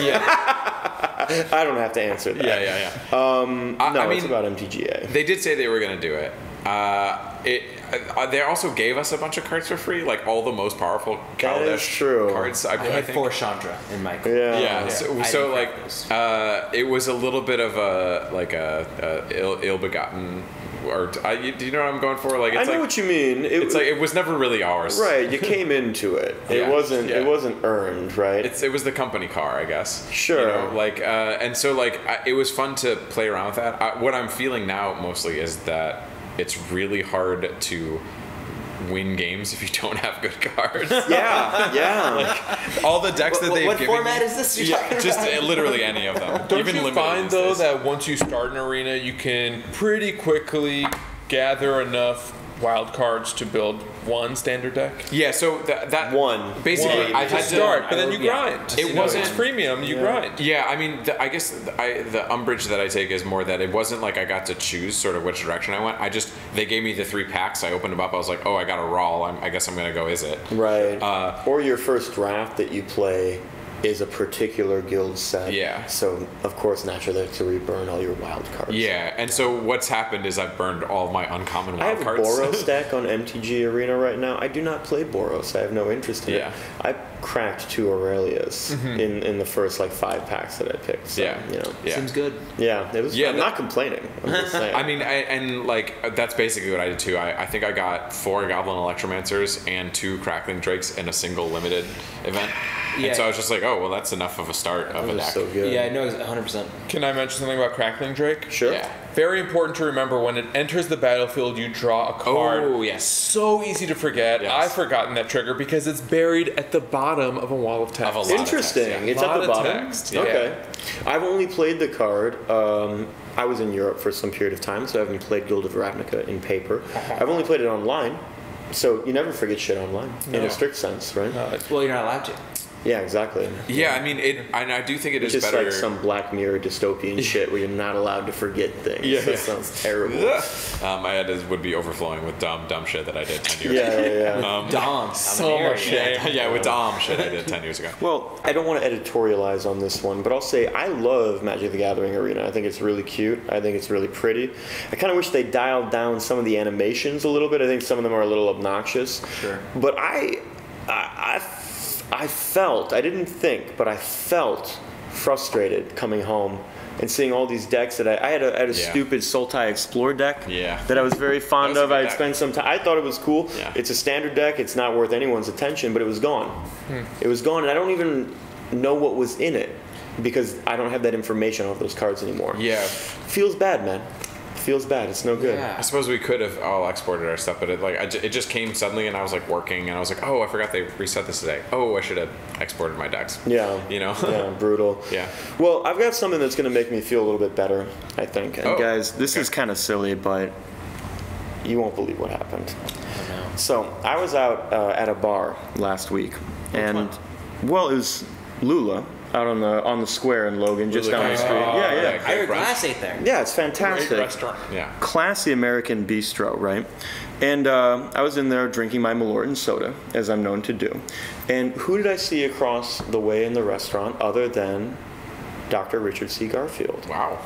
Speaker 1: I don't have to answer that.
Speaker 2: Yeah.
Speaker 1: No, it's about MTGA.
Speaker 2: They did say they were going to do it. They also gave us a bunch of cards for free, like all the most powerful
Speaker 1: That is
Speaker 2: Kaladesh
Speaker 1: true.
Speaker 2: cards.
Speaker 4: I had
Speaker 2: think.
Speaker 4: 4 Chandra in my card.
Speaker 1: Yeah.
Speaker 2: Yeah,
Speaker 4: I
Speaker 2: so
Speaker 4: didn't
Speaker 2: like
Speaker 4: crack those.
Speaker 2: it was a little bit of a ill-begotten, or do you know what I'm going for? Like
Speaker 1: I
Speaker 2: it's
Speaker 1: know
Speaker 2: like
Speaker 1: what you mean.
Speaker 2: it's like it was never really ours.
Speaker 1: Right, you came into it.
Speaker 2: Yeah,
Speaker 1: It wasn't earned, right?
Speaker 2: It was the company car, I guess.
Speaker 1: Sure.
Speaker 2: You know, like and so like it was fun to play around with that. What I'm feeling now mostly is that it's really hard to win games if you don't have good cards.
Speaker 1: yeah.
Speaker 2: All the decks that they've
Speaker 4: What
Speaker 2: given
Speaker 4: format
Speaker 2: me,
Speaker 4: is this you're talking
Speaker 2: just
Speaker 4: about?
Speaker 2: literally any of them.
Speaker 3: Don't
Speaker 2: Even
Speaker 3: you
Speaker 2: limited
Speaker 3: find
Speaker 2: these
Speaker 3: though
Speaker 2: days.
Speaker 3: that once you start an arena, you can pretty quickly gather enough wild cards to build one standard deck?
Speaker 2: Yeah, so that
Speaker 1: One.
Speaker 2: basically
Speaker 3: One.
Speaker 2: I've
Speaker 3: To
Speaker 2: had
Speaker 3: start, but then you
Speaker 4: yeah.
Speaker 3: grind.
Speaker 2: It
Speaker 3: You know,
Speaker 2: wasn't-
Speaker 3: it's premium. You grind.
Speaker 2: Yeah, I mean, I guess the umbrage that I take is more that it wasn't like I got to choose sort of which direction I went. They gave me the 3 packs. I opened them up. I was like, oh, I got a Rawl. I guess I'm gonna go. Is it?
Speaker 1: Right.
Speaker 2: Uh,
Speaker 1: or your first draft that you play is a particular guild set.
Speaker 2: Yeah.
Speaker 1: So of course naturally they have to reburn all your wild cards.
Speaker 2: Yeah, and so what's happened is I've burned all my uncommon
Speaker 1: I
Speaker 2: wild
Speaker 1: have a
Speaker 2: cards.
Speaker 1: Boros deck on MTG Arena right now. I do not play Boros. I have no interest in
Speaker 2: Yeah.
Speaker 1: it. I cracked 2 Aurelias in the first like 5 packs that I picked. So,
Speaker 2: Yeah.
Speaker 1: you know.
Speaker 2: Yeah.
Speaker 4: Seems good.
Speaker 1: Yeah, it was.
Speaker 2: Yeah,
Speaker 1: I'm not complaining. I'm just saying.
Speaker 2: I mean, and like that's basically what I did too. I think I got 4 Goblin Electromancers and 2 Crackling Drakes in a single limited event.
Speaker 4: Yeah.
Speaker 2: And so I was just like, oh well, that's enough of a start of
Speaker 1: That
Speaker 2: a
Speaker 1: was
Speaker 2: deck.
Speaker 1: so good.
Speaker 4: Yeah, no, 100%.
Speaker 3: Can I mention something about Crackling Drake?
Speaker 1: Sure.
Speaker 2: Yeah.
Speaker 3: Very important to remember when it enters the battlefield, you draw a card.
Speaker 2: Oh, yes.
Speaker 3: So easy to forget.
Speaker 2: Yes.
Speaker 3: I've forgotten that trigger because it's buried at the bottom of a wall of text.
Speaker 2: Of a lot.
Speaker 1: Interesting.
Speaker 2: text, yeah.
Speaker 1: It's at
Speaker 3: Lot
Speaker 1: the
Speaker 3: of
Speaker 1: bottom.
Speaker 3: text, yeah.
Speaker 1: Okay. I've only played the card. I was in Europe for some period of time, so I haven't played Guild of Ravnica in paper. I've only played it online, so you never forget shit online in a strict sense, right?
Speaker 4: Well, you're not allowed to.
Speaker 1: Yeah, exactly.
Speaker 2: Yeah, I mean, and I do think it
Speaker 1: It's
Speaker 2: is
Speaker 1: just
Speaker 2: better.
Speaker 1: like some Black Mirror dystopian shit where you're not allowed to forget things.
Speaker 2: Yeah,
Speaker 1: That
Speaker 2: yeah.
Speaker 1: sounds terrible.
Speaker 2: My head would be overflowing with dumb shit that I did 10 years
Speaker 1: Yeah,
Speaker 2: ago.
Speaker 1: yeah, yeah.
Speaker 4: Dom.
Speaker 3: So much shame.
Speaker 2: Yeah, with Dom shit I did 10 years ago.
Speaker 1: Well, I don't want to editorialize on this one, but I'll say I love Magic the Gathering Arena. I think it's really cute. I think it's really pretty. I kind of wish they dialed down some of the animations a little bit. I think some of them are a little obnoxious.
Speaker 4: Sure.
Speaker 1: But I felt, I didn't think, but I felt frustrated coming home and seeing all these decks that I had a
Speaker 2: Yeah.
Speaker 1: stupid Sultai Explore deck
Speaker 2: Yeah.
Speaker 1: that I was very fond
Speaker 2: That was a
Speaker 1: of.
Speaker 2: good
Speaker 1: I'd
Speaker 2: deck.
Speaker 1: spent some time. I thought it was cool.
Speaker 2: Yeah.
Speaker 1: It's a standard deck. It's not worth anyone's attention, but it was gone. It was gone, and I don't even know what was in it because I don't have that information off those cards anymore.
Speaker 2: Yeah.
Speaker 1: Feels bad, man. Feels bad. It's no good.
Speaker 2: I suppose we could have all exported our stuff, but it just came suddenly, and I was like working, and I was like, oh, I forgot they reset this today. Oh, I should have exported my decks.
Speaker 1: Yeah.
Speaker 2: You know?
Speaker 1: Yeah, brutal.
Speaker 2: Yeah.
Speaker 1: Well, I've got something that's going to make me feel a little bit better, I think. And
Speaker 2: Oh,
Speaker 1: guys, this
Speaker 2: okay.
Speaker 1: is kind of silly, but you won't believe what happened.
Speaker 4: Oh, no.
Speaker 1: So I was out at a bar last week, and well, it was Lula out on the square in Logan, just
Speaker 2: Lula
Speaker 1: down the
Speaker 2: Cafe.
Speaker 1: street.
Speaker 2: Oh,
Speaker 1: Yeah, yeah.
Speaker 2: yeah.
Speaker 4: I heard
Speaker 2: brunch.
Speaker 4: Glass ate there.
Speaker 1: Yeah, it's
Speaker 3: Great
Speaker 1: fantastic.
Speaker 3: restaurant.
Speaker 2: Yeah.
Speaker 1: Classy American bistro, right? And I was in there drinking my Malort soda, as I'm known to do. And who did I see across the way in the restaurant other than Dr. Richard C. Garfield?
Speaker 2: Wow.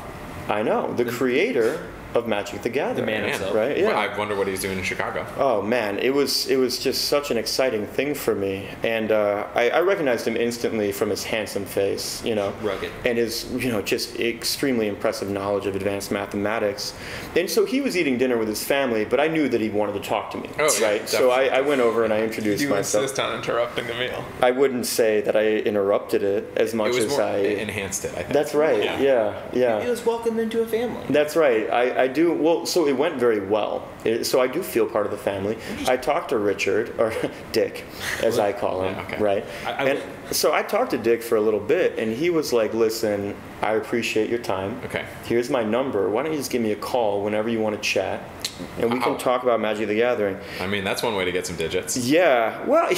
Speaker 1: I know, the creator of Magic the Gathering.
Speaker 4: man himself.
Speaker 1: Right? Yeah.
Speaker 2: Well, I wonder what he's doing in Chicago.
Speaker 1: Oh man, it was just such an exciting thing for me, and I recognized him instantly from his handsome face, you know,
Speaker 4: Rugged.
Speaker 1: and his just extremely impressive knowledge of advanced mathematics. And so he was eating dinner with his family, but I knew that he wanted to talk to me,
Speaker 2: Oh, yeah,
Speaker 1: right? So I went over and I introduced
Speaker 3: You
Speaker 1: myself.
Speaker 3: insist on interrupting the meal.
Speaker 1: I wouldn't say that I interrupted it as much
Speaker 2: It was
Speaker 1: as
Speaker 2: more
Speaker 1: I.
Speaker 2: enhanced it, I think.
Speaker 1: That's right.
Speaker 2: Yeah.
Speaker 1: Yeah.
Speaker 4: It was welcomed into a family.
Speaker 1: That's right. I do. Well, so it went very well. So I do feel part of the family. I talked to Richard, or Dick, as I call him,
Speaker 2: Yeah, okay.
Speaker 1: right?
Speaker 4: I
Speaker 1: And so I talked to Dick for a little bit, and he was like, listen, I appreciate your time.
Speaker 2: Okay.
Speaker 1: Here's my number. Why don't you just give me a call whenever you want to chat, and we
Speaker 2: Wow.
Speaker 1: can talk about Magic the Gathering.
Speaker 2: I mean, that's one way to get some digits.
Speaker 1: Yeah, well,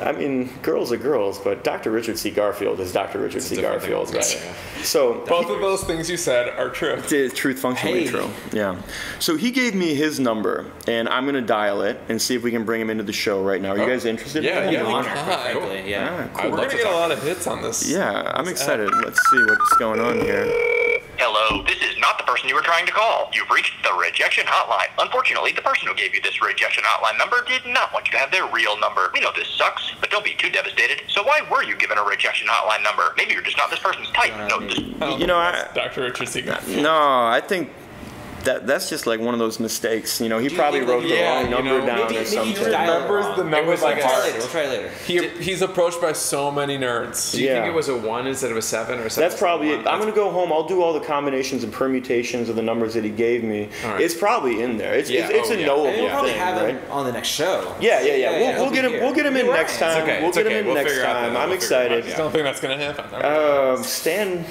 Speaker 1: I mean, girls are girls, but Dr. Richard C. Garfield is Dr. Richard C.
Speaker 2: different thing
Speaker 1: Garfield, right?
Speaker 2: altogether,
Speaker 1: So
Speaker 3: Both of those things you said are true.
Speaker 1: it's truth functionally
Speaker 4: Hey.
Speaker 1: true. Yeah. So he gave me his number, and I'm gonna dial it and see if we can bring him into the show right now. Are you guys interested?
Speaker 2: Yeah,
Speaker 1: in that?
Speaker 2: yeah.
Speaker 4: An honor,
Speaker 3: Cool.
Speaker 4: quite frankly. Yeah.
Speaker 1: Ah,
Speaker 2: I
Speaker 1: cool.
Speaker 2: would
Speaker 3: We're
Speaker 2: love
Speaker 3: gonna
Speaker 2: to
Speaker 3: get a
Speaker 2: talk.
Speaker 3: lot of hits on this.
Speaker 1: Yeah, I'm excited. Let's see what's going on here.
Speaker 5: Hello, this is not the person you were trying to call. You've reached the rejection hotline. Unfortunately, the person who gave you this rejection hotline number did not want you to have their real number. We know this sucks, but don't be too devastated. So why were you given a rejection hotline number? Maybe you're just not this person's type. No, this...
Speaker 1: You know,
Speaker 3: Dr. Richard Seeger.
Speaker 1: No, I think that's just like one of those mistakes. You know, he probably wrote the wrong number down or something.
Speaker 3: He remembers the numbers like
Speaker 4: We'll try later.
Speaker 3: He's approached by so many nerds.
Speaker 2: Do you think it was a 1 instead of a 7 or 7?
Speaker 1: That's probably it. I'm going to go home. I'll do all the combinations and permutations of the numbers that he gave me.
Speaker 2: Right.
Speaker 1: It's probably in there. It's a knowable
Speaker 6: We'll probably
Speaker 1: thing,
Speaker 6: have
Speaker 1: right?
Speaker 6: him on the next show.
Speaker 1: Yeah. We'll get him. We'll get him in
Speaker 6: You're
Speaker 1: next
Speaker 6: right.
Speaker 1: time.
Speaker 2: okay.
Speaker 1: We'll
Speaker 2: It's
Speaker 1: get
Speaker 2: okay.
Speaker 1: him in
Speaker 2: We'll
Speaker 1: next
Speaker 2: figure it out
Speaker 1: time.
Speaker 2: then.
Speaker 1: I'm
Speaker 2: We'll figure it out.
Speaker 1: excited.
Speaker 3: I don't think that's going to happen.
Speaker 1: Stan,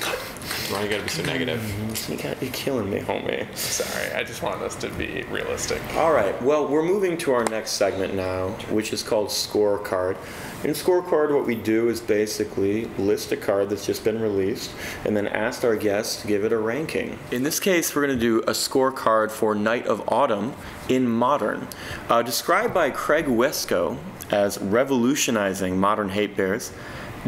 Speaker 2: Why you gotta be so negative?
Speaker 1: you're killing me, homie.
Speaker 3: Sorry, I just wanted us to be realistic.
Speaker 1: All right. Well, we're moving to our next segment now, which is called Scorecard. In Scorecard, what we do is basically list a card that's just been released and then ask our guests to give it a ranking. In this case, we're going to do a scorecard for Night of Autumn in Modern, described by Craig Wesco as revolutionizing modern hate bears,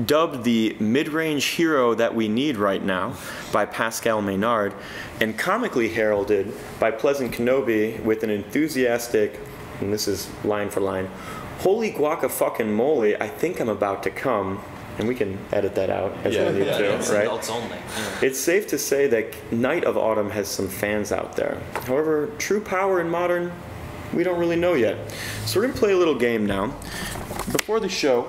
Speaker 1: dubbed the mid-range hero that we need right now by Pascal Maynard, and comically heralded by Pleasant Kenobi with an enthusiastic, and this is line for line, "Holy guaca-fucking-moly, I think I'm about to come." And we can edit that out as we need to,
Speaker 4: It's
Speaker 1: right?
Speaker 4: adults only.
Speaker 1: It's safe to say that Night of Autumn has some fans out there. However, true power in Modern, we don't really know yet. So we're going to play a little game now. Before the show,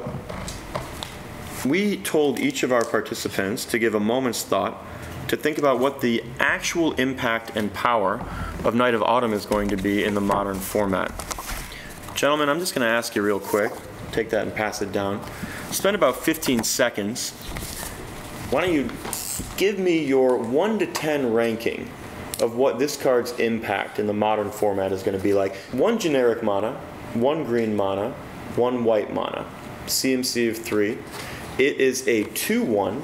Speaker 1: we told each of our participants to give a moment's thought to think about what the actual impact and power of Night of Autumn is going to be in the Modern format. Gentlemen, I'm just going to ask you real quick. Take that and pass it down. Spend about 15 seconds. Why don't you give me your 1 to 10 ranking of what this card's impact in the Modern format is going to be like. 1 generic mana, 1 green mana, 1 white mana. CMC of 3. It is a 2/1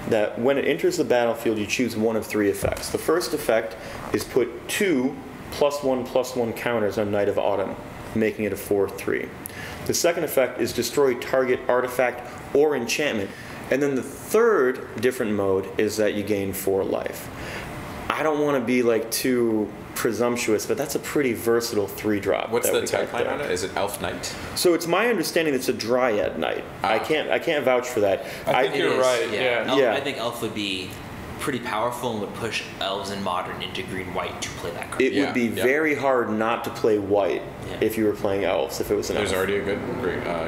Speaker 1: that when it enters the battlefield, you choose one of 3 effects. The first effect is put 2 +1/+1 counters on Night of Autumn, making it a 4/3. The second effect is destroy target artifact or enchantment. And then the third different mode is that you gain 4 life. I don't want to be like too presumptuous, but that's a pretty versatile 3-drop.
Speaker 2: What's the
Speaker 1: we got
Speaker 2: tagline
Speaker 1: there.
Speaker 2: on it? Is it Elf Knight?
Speaker 1: So it's my understanding it's a Dryad Knight. I can't vouch for that.
Speaker 3: I think you're right. Yeah.
Speaker 4: Elf,
Speaker 1: Yeah.
Speaker 4: I think Elf would be pretty powerful and would push elves in Modern into green-white to play that card.
Speaker 1: It would be very hard not to play white if you were playing elves, if it was an
Speaker 2: There's
Speaker 1: elf.
Speaker 2: already a good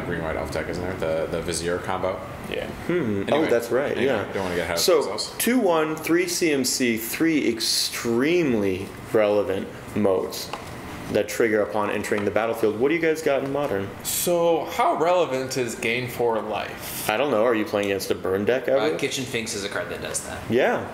Speaker 2: green-white elf deck, isn't there? The Vizier combo.
Speaker 3: Yeah.
Speaker 1: Oh, that's right,
Speaker 2: anyway,
Speaker 1: yeah.
Speaker 2: Don't want to get ahead of
Speaker 1: So,
Speaker 2: ourselves.
Speaker 1: 2/1, 3 CMC, 3 extremely relevant modes that trigger upon entering the battlefield. What do you guys got in Modern?
Speaker 3: So, how relevant is Gain 4 Life?
Speaker 1: I don't know. Are you playing against a burn deck ever?
Speaker 4: Kitchen Finks is a card that does that.
Speaker 1: Yeah.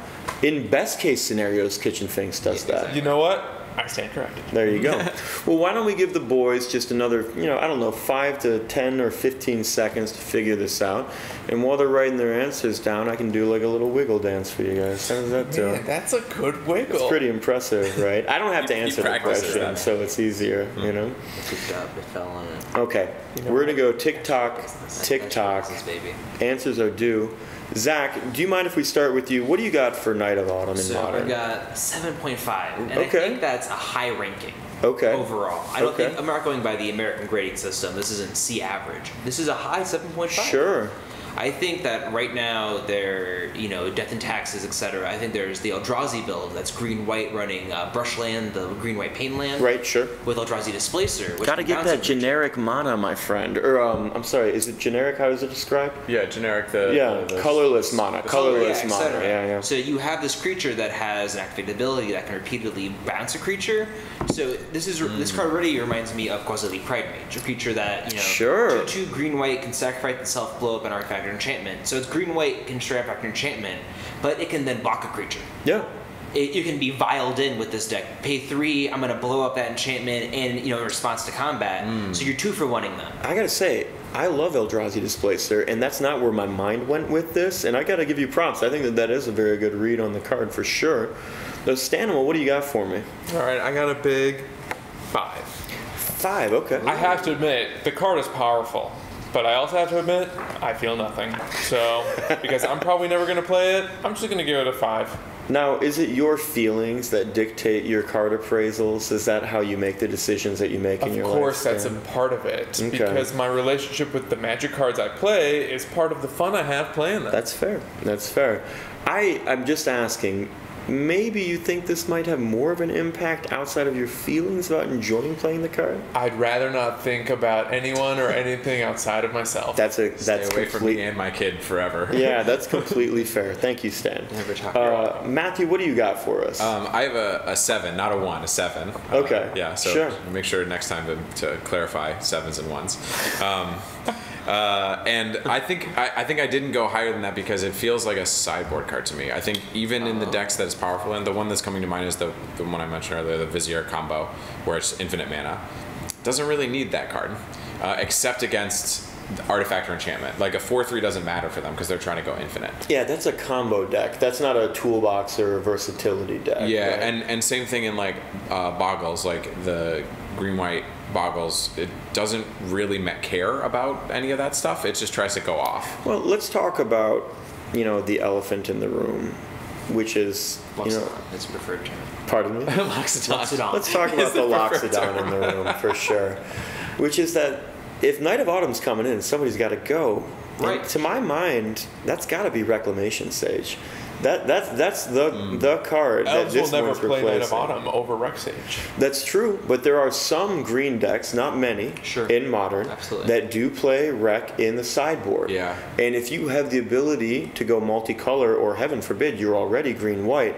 Speaker 1: In best case scenarios, Kitchen Finks does
Speaker 4: Yeah,
Speaker 1: that.
Speaker 3: You know what? I stand corrected.
Speaker 1: There you go. Well, why don't we give the boys just another, I don't know, 5 to 10 or 15 seconds to figure this out. And while they're writing their answers down, I can do like a little wiggle dance for you guys. How does that do?
Speaker 3: Man, that's a good wiggle.
Speaker 1: It's pretty impressive, right? I don't have to answer the
Speaker 2: practices
Speaker 1: question,
Speaker 2: that.
Speaker 1: so it's easier,
Speaker 4: Good job. It fell on it.
Speaker 1: Okay, we're going to go tick-tock, tick-tock.
Speaker 4: Baby.
Speaker 1: Answers are due. Zach, do you mind if we start with you? What do you got for Night of Autumn in
Speaker 4: So
Speaker 1: Modern?
Speaker 4: I got 7.5, and I
Speaker 1: Okay.
Speaker 4: think that's a high ranking.
Speaker 1: Okay.
Speaker 4: Overall, I don't
Speaker 1: Okay.
Speaker 4: think I'm not going by the American grading system. This isn't C average. This is a high 7.5.
Speaker 1: Sure.
Speaker 4: I think that right now there, Death and Taxes, etc. I think there's the Eldrazi build that's green-white running Brushland, the green-white Painland.
Speaker 1: Right, sure.
Speaker 4: With Eldrazi Displacer. Which
Speaker 1: Gotta get that generic mana, my friend. Or, I'm sorry, is it generic? How is it described?
Speaker 2: Yeah, generic.
Speaker 1: Colorless mana. Colorless mana.
Speaker 4: etc.
Speaker 1: Yeah.
Speaker 4: So you have this creature that has an activated ability that can repeatedly bounce a creature. So this card already reminds me of Quasili Pride Mage, a creature that
Speaker 1: Sure.
Speaker 4: 2/2 green-white can sacrifice itself, blow up an artifact or enchantment. So it's green-white can straight up after enchantment, but it can then block a creature.
Speaker 1: Yeah.
Speaker 4: You can be vialed in with this deck. Pay 3, I'm gonna blow up that enchantment in response to combat. So you're 2 for 1ing them.
Speaker 1: I gotta say, I love Eldrazi Displacer, and that's not where my mind went with this, and I gotta give you props. I think that is a very good read on the card for sure. Now, Stanimal, what do you got for me?
Speaker 3: All right, I got a big 5.
Speaker 1: 5, okay.
Speaker 3: I have to admit, the card is powerful. But I also have to admit, I feel nothing. So, because I'm probably never going to play it, I'm just going to give it a 5.
Speaker 1: Now, is it your feelings that dictate your card appraisals? Is that how you make the decisions that you make in your life?
Speaker 3: Of course, that's a part of it.
Speaker 1: Okay.
Speaker 3: Because my relationship with the Magic cards I play is part of the fun I have playing them.
Speaker 1: That's fair. That's fair. I'm just asking, maybe you think this might have more of an impact outside of your feelings about enjoying playing the card?
Speaker 3: I'd rather not think about anyone or anything outside of myself.
Speaker 1: That's
Speaker 2: Stay away from me and my kid forever.
Speaker 1: Yeah, that's completely fair. Thank you, Stan.
Speaker 4: Never talk about
Speaker 1: Matthew, what do you got for us?
Speaker 2: I have a 7, not a 1, a 7.
Speaker 1: Okay.
Speaker 2: Yeah, so
Speaker 1: sure.
Speaker 2: make sure next time to clarify 7s and 1s. And I think I didn't go higher than that because it feels like a sideboard card to me. I think even in the decks that it's powerful in, the one that's coming to mind is the one I mentioned earlier, the Vizier combo, where it's infinite mana. Doesn't really need that card, except against artifact or enchantment. Like a 4/3 doesn't matter for them because they're trying to go infinite.
Speaker 1: Yeah, that's a combo deck. That's not a toolbox or a versatility deck.
Speaker 2: Yeah,
Speaker 1: right?
Speaker 2: and same thing in like boggles, like the green-white boggles. It doesn't really care about any of that stuff. It just tries to go off.
Speaker 1: Well, let's talk about, the elephant in the room, which is,
Speaker 4: Loxodon, it's a preferred term.
Speaker 1: Pardon me?
Speaker 4: Loxodon.
Speaker 1: Let's talk about the Loxodon in the room for sure, which is that if Night of Autumn's coming in, somebody's got to go.
Speaker 4: Right.
Speaker 1: And to my mind, that's got to be Reclamation Sage. That's the card that
Speaker 3: Elves will
Speaker 1: this
Speaker 3: never
Speaker 1: one's
Speaker 3: play Night of
Speaker 1: replacing.
Speaker 3: Autumn over Rec Sage.
Speaker 1: That's true, but there are some green decks, not many,
Speaker 4: Sure.
Speaker 1: in Modern,
Speaker 4: Absolutely.
Speaker 1: that do play Rec in the sideboard.
Speaker 2: Yeah.
Speaker 1: And if you have the ability to go multicolor, or heaven forbid, you're already green-white,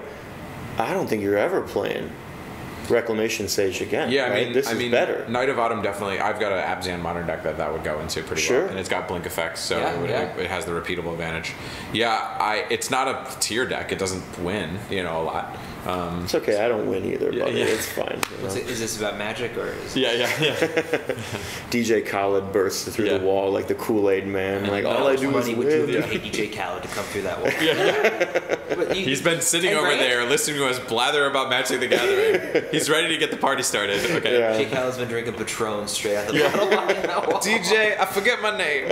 Speaker 1: I don't think you're ever playing Reclamation Sage again.
Speaker 2: Yeah,
Speaker 1: right? This is better.
Speaker 2: Night of Autumn definitely. I've got an Abzan modern deck that would go into pretty
Speaker 1: Sure.
Speaker 2: well, and it's got blink effects, so
Speaker 4: Yeah,
Speaker 2: it has the repeatable advantage. Yeah, it's not a tier deck. It doesn't win, a lot.
Speaker 1: It's okay, I don't win either, but
Speaker 2: yeah.
Speaker 1: it's fine.
Speaker 4: Is this about magic or is
Speaker 2: Yeah.
Speaker 1: DJ Khaled bursts through
Speaker 2: Yeah.
Speaker 1: the wall like the Kool-Aid man. Like,
Speaker 4: How
Speaker 1: all I
Speaker 4: much
Speaker 1: do is
Speaker 4: money would you
Speaker 1: win.
Speaker 4: have paid DJ Khaled to come through that wall? But
Speaker 2: He's been sitting
Speaker 4: and
Speaker 2: over
Speaker 4: right?
Speaker 2: there listening to us blather about Magic the Gathering. He's ready to get the party started. Okay.
Speaker 1: Yeah.
Speaker 4: DJ Khaled's been drinking Patron straight out the bottle behind that wall.
Speaker 2: DJ, I forget my name.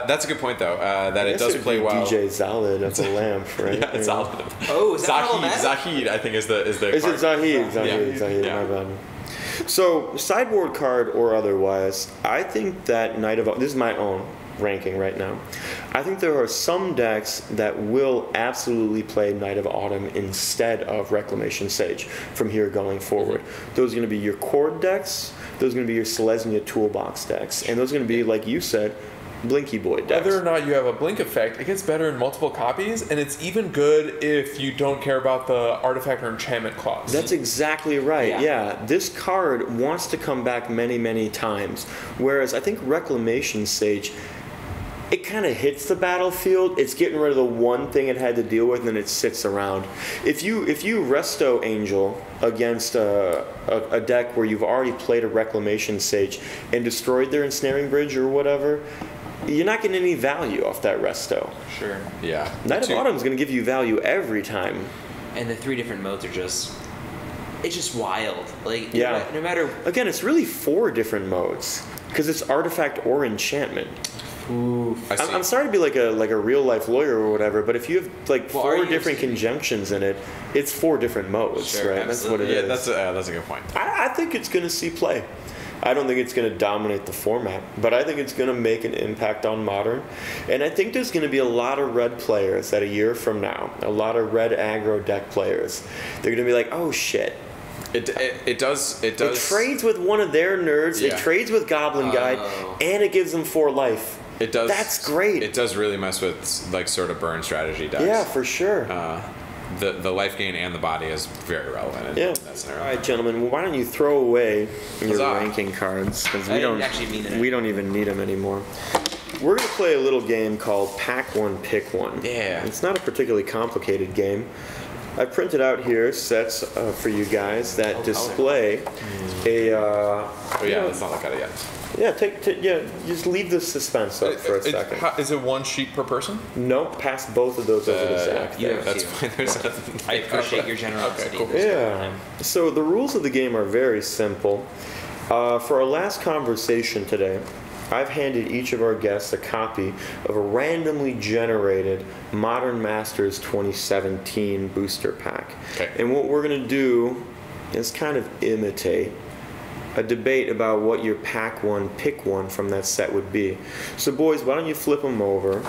Speaker 2: That's a good point though. That it does play well.
Speaker 1: DJ Zalid of the lamp, right?
Speaker 2: Yeah, it's
Speaker 1: all.
Speaker 2: Zalid.
Speaker 4: Oh, is that problematic?
Speaker 2: Zahid, I think is the
Speaker 1: Is it
Speaker 2: card.
Speaker 1: Zahid? Zahid,
Speaker 2: Yeah.
Speaker 1: my bad. So, sideboard card or otherwise, I think that Night of Autumn, this is my own ranking right now. I think there are some decks that will absolutely play Night of Autumn instead of Reclamation Sage from here going forward. Those are going to be your Chord decks, those are going to be your Selesnya Toolbox decks, and those are going to be, like you said, Blinky Boy decks.
Speaker 3: Whether or not you have a blink effect, it gets better in multiple copies, and it's even good if you don't care about the artifact or enchantment clause.
Speaker 1: That's exactly right.
Speaker 4: Yeah.
Speaker 1: Yeah. This card wants to come back many, many times. Whereas I think Reclamation Sage, it kind of hits the battlefield. It's getting rid of the one thing it had to deal with, and then it sits around. If you Resto Angel against a deck where you've already played a Reclamation Sage and destroyed their Ensnaring Bridge or whatever, you're not getting any value off that Resto.
Speaker 3: Sure.
Speaker 2: Yeah.
Speaker 1: Night of Autumn is going to give you value every time.
Speaker 4: And the 3 different modes are just wild. Like,
Speaker 1: Yeah.
Speaker 4: no matter.
Speaker 1: Again, it's really 4 different modes because it's artifact or enchantment.
Speaker 2: I see.
Speaker 1: I'm sorry to be like a real life lawyer or whatever, but if you have like
Speaker 4: Well,
Speaker 1: 4
Speaker 4: are you
Speaker 1: different
Speaker 4: saying-
Speaker 1: conjunctions in it, it's 4 different modes,
Speaker 4: Sure,
Speaker 1: right? That's what it
Speaker 2: Yeah,
Speaker 1: is.
Speaker 2: that's a good point.
Speaker 1: I think it's going to see play. I don't think it's going to dominate the format, but I think it's going to make an impact on Modern. And I think there's going to be a lot of red players that a year from now, a lot of red aggro deck players, they're going to be like, oh shit.
Speaker 2: It does.
Speaker 1: It trades with one of their nerds,
Speaker 2: Yeah.
Speaker 1: it trades with Goblin Guide, and it gives them 4 life.
Speaker 2: It does.
Speaker 1: That's great.
Speaker 2: It does really mess with like sort of burn strategy decks.
Speaker 1: Yeah, for sure.
Speaker 2: The life gain and the body is very relevant in
Speaker 1: Yeah.
Speaker 2: that scenario.
Speaker 1: All right, gentlemen. Well, why don't you throw away your
Speaker 2: Huzzah.
Speaker 1: ranking cards because
Speaker 4: I
Speaker 1: we
Speaker 4: didn't
Speaker 1: don't
Speaker 4: actually mean it.
Speaker 1: we don't even need them anymore. We're gonna play a little game called Pack One, Pick One.
Speaker 2: Yeah.
Speaker 1: It's not a particularly complicated game. I printed out here sets for you guys that display a.
Speaker 2: Oh yeah, let's not look at it yet.
Speaker 1: Yeah, just leave the suspense up for a second.
Speaker 3: Is it 1 sheet per person?
Speaker 1: Nope, pass both of those over to Zach.
Speaker 4: you
Speaker 1: there.
Speaker 4: have
Speaker 2: That's
Speaker 4: to.
Speaker 2: fine. There's
Speaker 4: I appreciate your generosity.
Speaker 3: Okay, cool.
Speaker 1: Yeah. So the rules of the game are very simple. For our last conversation today, I've handed each of our guests a copy of a randomly generated Modern Masters 2017 booster pack.
Speaker 2: Okay.
Speaker 1: And what we're going to do is kind of imitate a debate about what your pack one, pick one from that set would be. So boys, why don't you flip them over,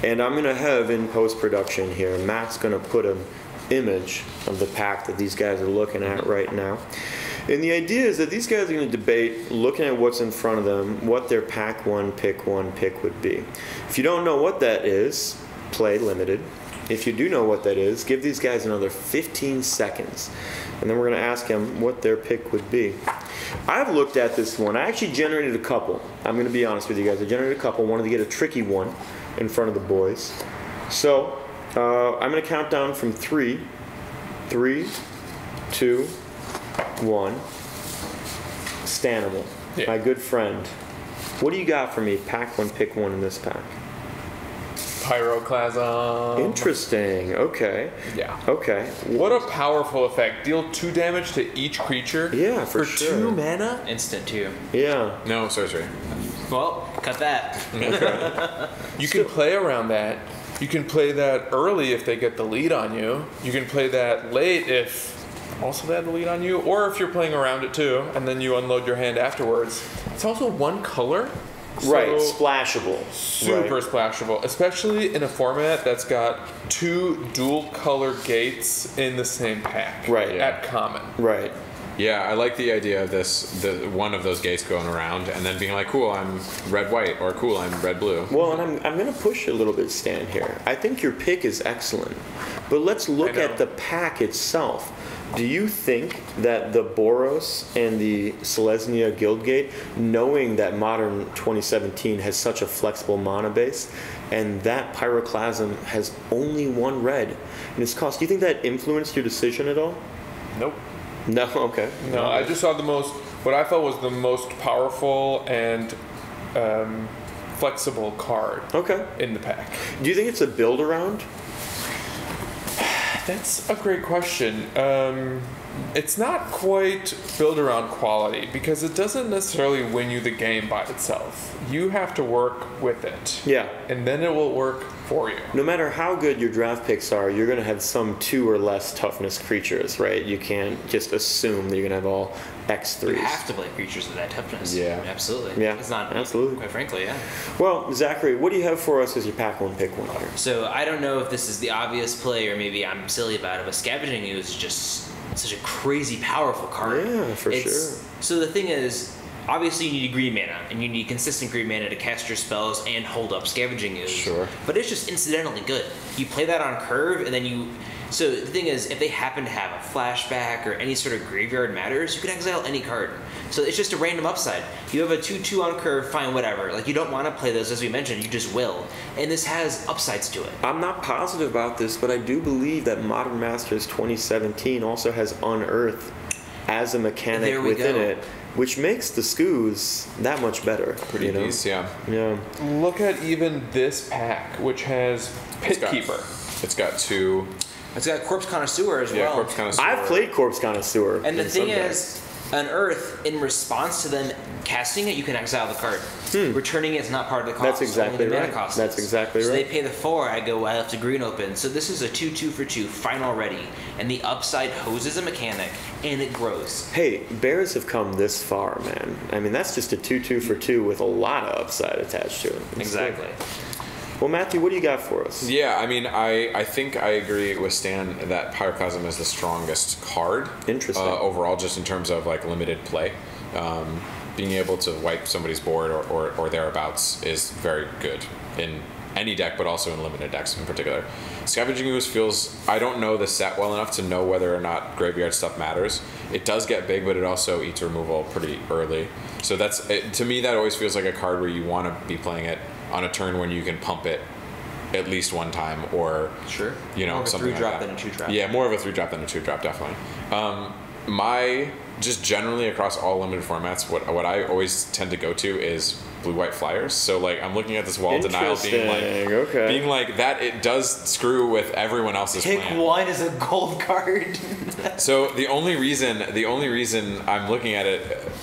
Speaker 1: and I'm going to have in post-production here, Matt's going to put an image of the pack that these guys are looking at right now. And the idea is that these guys are going to debate, looking at what's in front of them, what their pack one pick would be. If you don't know what that is, play limited. If you do know what that is, give these guys another 15 seconds. And then we're going to ask them what their pick would be. I've looked at this one. I actually generated a couple. I'm going to be honest with you guys. I generated a couple. Wanted to get a tricky one in front of the boys. So I'm going to count down from 3. 3, 2, 1. Stanimal, my good friend. What do you got for me? Pack one, pick one in this pack.
Speaker 3: Pyroclasm.
Speaker 1: Interesting. Okay.
Speaker 3: Yeah.
Speaker 1: Okay.
Speaker 3: What a powerful effect. Deal 2 damage to each creature.
Speaker 1: Yeah, for sure.
Speaker 3: 2 mana?
Speaker 4: Instant too.
Speaker 1: Yeah.
Speaker 2: No, sorcery.
Speaker 4: Well, cut that.
Speaker 3: You can play around that. You can play that early if they get the lead on you. You can play that late if also they have the lead on you, or if you're playing around it too, and then you unload your hand afterwards. It's also one color.
Speaker 1: Right,
Speaker 3: So
Speaker 1: splashable.
Speaker 3: super
Speaker 1: Right.
Speaker 3: splashable, especially in a format that's got 2 dual color gates in the same pack.
Speaker 1: Right.
Speaker 3: At common.
Speaker 1: Right.
Speaker 2: Yeah, I like the idea of one of those gates going around and then being like, cool, I'm red-white, or cool, I'm red-blue.
Speaker 1: Well, and I'm going to push you a little bit, Stan, here. I think your pick is excellent. But let's look at the pack itself. Do you think that the Boros and the Selesnya Guildgate, knowing that Modern 2017 has such a flexible mana base, and that Pyroclasm has only 1 red in its cost, do you think that influenced your decision at all?
Speaker 3: Nope.
Speaker 1: No? Okay.
Speaker 3: No, I just saw what I felt was the most powerful and flexible card in the pack.
Speaker 1: Do you think it's a build around?
Speaker 3: That's a great question. It's not quite build around quality because it doesn't necessarily win you the game by itself. You have to work with it.
Speaker 1: Yeah.
Speaker 3: And then it will work for you.
Speaker 1: No matter how good your draft picks are, you're going to have some 2 or less toughness creatures, right? You can't just assume that you're going to have all X3s.
Speaker 4: You have to play creatures with that toughness.
Speaker 2: Yeah.
Speaker 4: Absolutely.
Speaker 1: Yeah,
Speaker 4: It's not,
Speaker 1: absolutely.
Speaker 4: quite frankly, yeah.
Speaker 1: Well, Zachary, what do you have for us as your pack one, pick one here?
Speaker 4: So I don't know if this is the obvious play or maybe I'm silly about it, but Scavenging Ooze is just such a crazy powerful card.
Speaker 1: Yeah, for sure.
Speaker 4: So the thing is, obviously you need green mana, and you need consistent green mana to cast your spells and hold up Scavenging Ooze.
Speaker 2: Sure.
Speaker 4: But it's just incidentally good. You play that on curve, and then you... So the thing is, if they happen to have a flashback or any sort of graveyard matters, you can exile any card. So it's just a random upside. You have a 2/2 on curve, fine, whatever. Like, you don't want to play those, as we mentioned, you just will. And this has upsides to it.
Speaker 1: I'm not positive about this, but I do believe that Modern Masters 2017 also has Unearth as a mechanic
Speaker 4: There we
Speaker 1: within
Speaker 4: go.
Speaker 1: it, which makes the Scoos that much better.
Speaker 2: Pretty nice, yeah.
Speaker 1: Yeah.
Speaker 3: Look at even this pack, which has Pitkeeper.
Speaker 2: It's got 2.
Speaker 4: It's got Corpse Connoisseur as
Speaker 2: Yeah,
Speaker 4: well.
Speaker 2: Corpse Connoisseur.
Speaker 1: I've played Corpse Connoisseur.
Speaker 4: And the
Speaker 1: in some
Speaker 4: thing
Speaker 1: decks.
Speaker 4: is, Unearth, in response to them casting it, you can exile the card. Returning it is not part of the cost.
Speaker 1: That's exactly
Speaker 4: only the mana
Speaker 1: right.
Speaker 4: cost
Speaker 1: That's
Speaker 4: is.
Speaker 1: exactly
Speaker 4: So
Speaker 1: right.
Speaker 4: they pay the 4, I left the green open. So this is a 2/2 for 2, final ready. And the upside hoses a mechanic, and it grows.
Speaker 1: Hey, Bears have come this far, man. I mean, that's just a 2/2 for 2 with a lot of upside attached to it. It's
Speaker 4: Exactly.
Speaker 1: good. Well, Matthew, what do you got for us?
Speaker 2: Yeah, I mean, I think I agree with Stan that Pyroclasm is the strongest card.
Speaker 1: Interesting.
Speaker 2: Overall, just in terms of like limited play. Being able to wipe somebody's board or thereabouts is very good in any deck, but also in limited decks in particular. Scavenging Ooze feels... I don't know the set well enough to know whether or not graveyard stuff matters. It does get big, but it also eats removal pretty early. So to me, that always feels like a card where you want to be playing it on a turn when you can pump it at least one time, or
Speaker 4: Sure.
Speaker 2: you know,
Speaker 4: More of a
Speaker 2: something
Speaker 4: 3-drop
Speaker 2: like that.
Speaker 4: than a 2-drop.
Speaker 2: Yeah, more of a 3-drop than a 2-drop, definitely. Just generally across all limited formats, what I always tend to go to is blue-white flyers. So like I'm looking at this wall of denial, being like that. It does screw with everyone else's
Speaker 4: Pick
Speaker 2: plan.
Speaker 4: one is a gold card.
Speaker 2: So the only reason I'm looking at it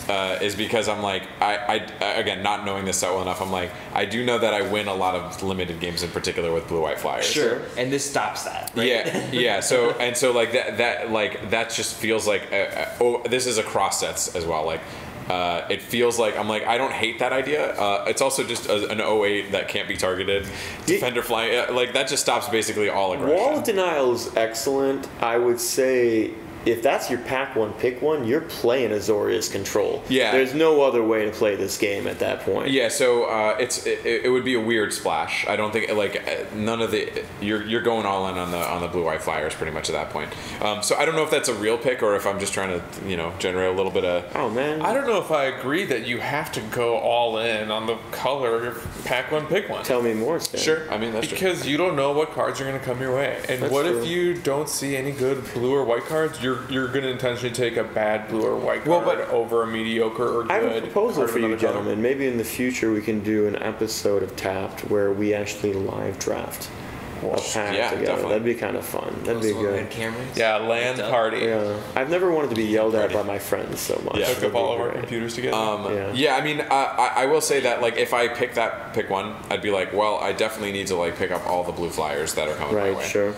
Speaker 2: is because I'm like, I again, not knowing this so well enough, I'm like, I do know that I win a lot of limited games in particular with blue-white flyers.
Speaker 4: Sure. And this stops that, right?
Speaker 2: Yeah. So like that just feels like this is across sets as well. Like it feels like I'm like I don't hate that idea. It's also just an 08 that can't be targeted. Defender flying like that just stops basically all aggression.
Speaker 1: Wall of denial is excellent. I would say if that's your pack one, pick one, you're playing Azorius control.
Speaker 2: Yeah.
Speaker 1: There's no other way to play this game at that point.
Speaker 2: Yeah, so it would be a weird splash. I don't think like none of the you're going all in on the blue-white flyers pretty much at that point. So I don't know if that's a real pick or if I'm just trying to generate a little bit of.
Speaker 1: Oh man.
Speaker 3: I don't know if I agree that you have to go all in on the color pack one, pick one.
Speaker 1: Tell me more, Stan.
Speaker 2: Sure, I mean that's true.
Speaker 3: Because you don't know what cards are going to come your way, and
Speaker 1: That's
Speaker 3: what
Speaker 1: true.
Speaker 3: if you don't see any good blue or white cards? You're going to intentionally take a bad blue or white card over a mediocre or good.
Speaker 1: I have a proposal
Speaker 3: card of
Speaker 1: for you,
Speaker 3: another color.
Speaker 1: gentlemen. Maybe in the future we can do an episode of Tapped where we actually live draft a pack
Speaker 2: yeah,
Speaker 1: together.
Speaker 2: definitely.
Speaker 1: That'd be kind of fun. That'd be
Speaker 4: Those little
Speaker 1: good.
Speaker 4: red cameras.
Speaker 3: Yeah, land
Speaker 4: Hooked up.
Speaker 3: party.
Speaker 1: Yeah, I've never wanted to be yelled at by my friends so much.
Speaker 2: Yeah.
Speaker 3: Hook
Speaker 1: That'd
Speaker 3: up all
Speaker 1: be
Speaker 3: of our
Speaker 1: great.
Speaker 3: computers together.
Speaker 2: Yeah, I mean, I will say that like if I pick one, I'd be like, well, I definitely need to like pick up all the blue flyers that are coming my
Speaker 1: Right,
Speaker 2: way.
Speaker 1: sure.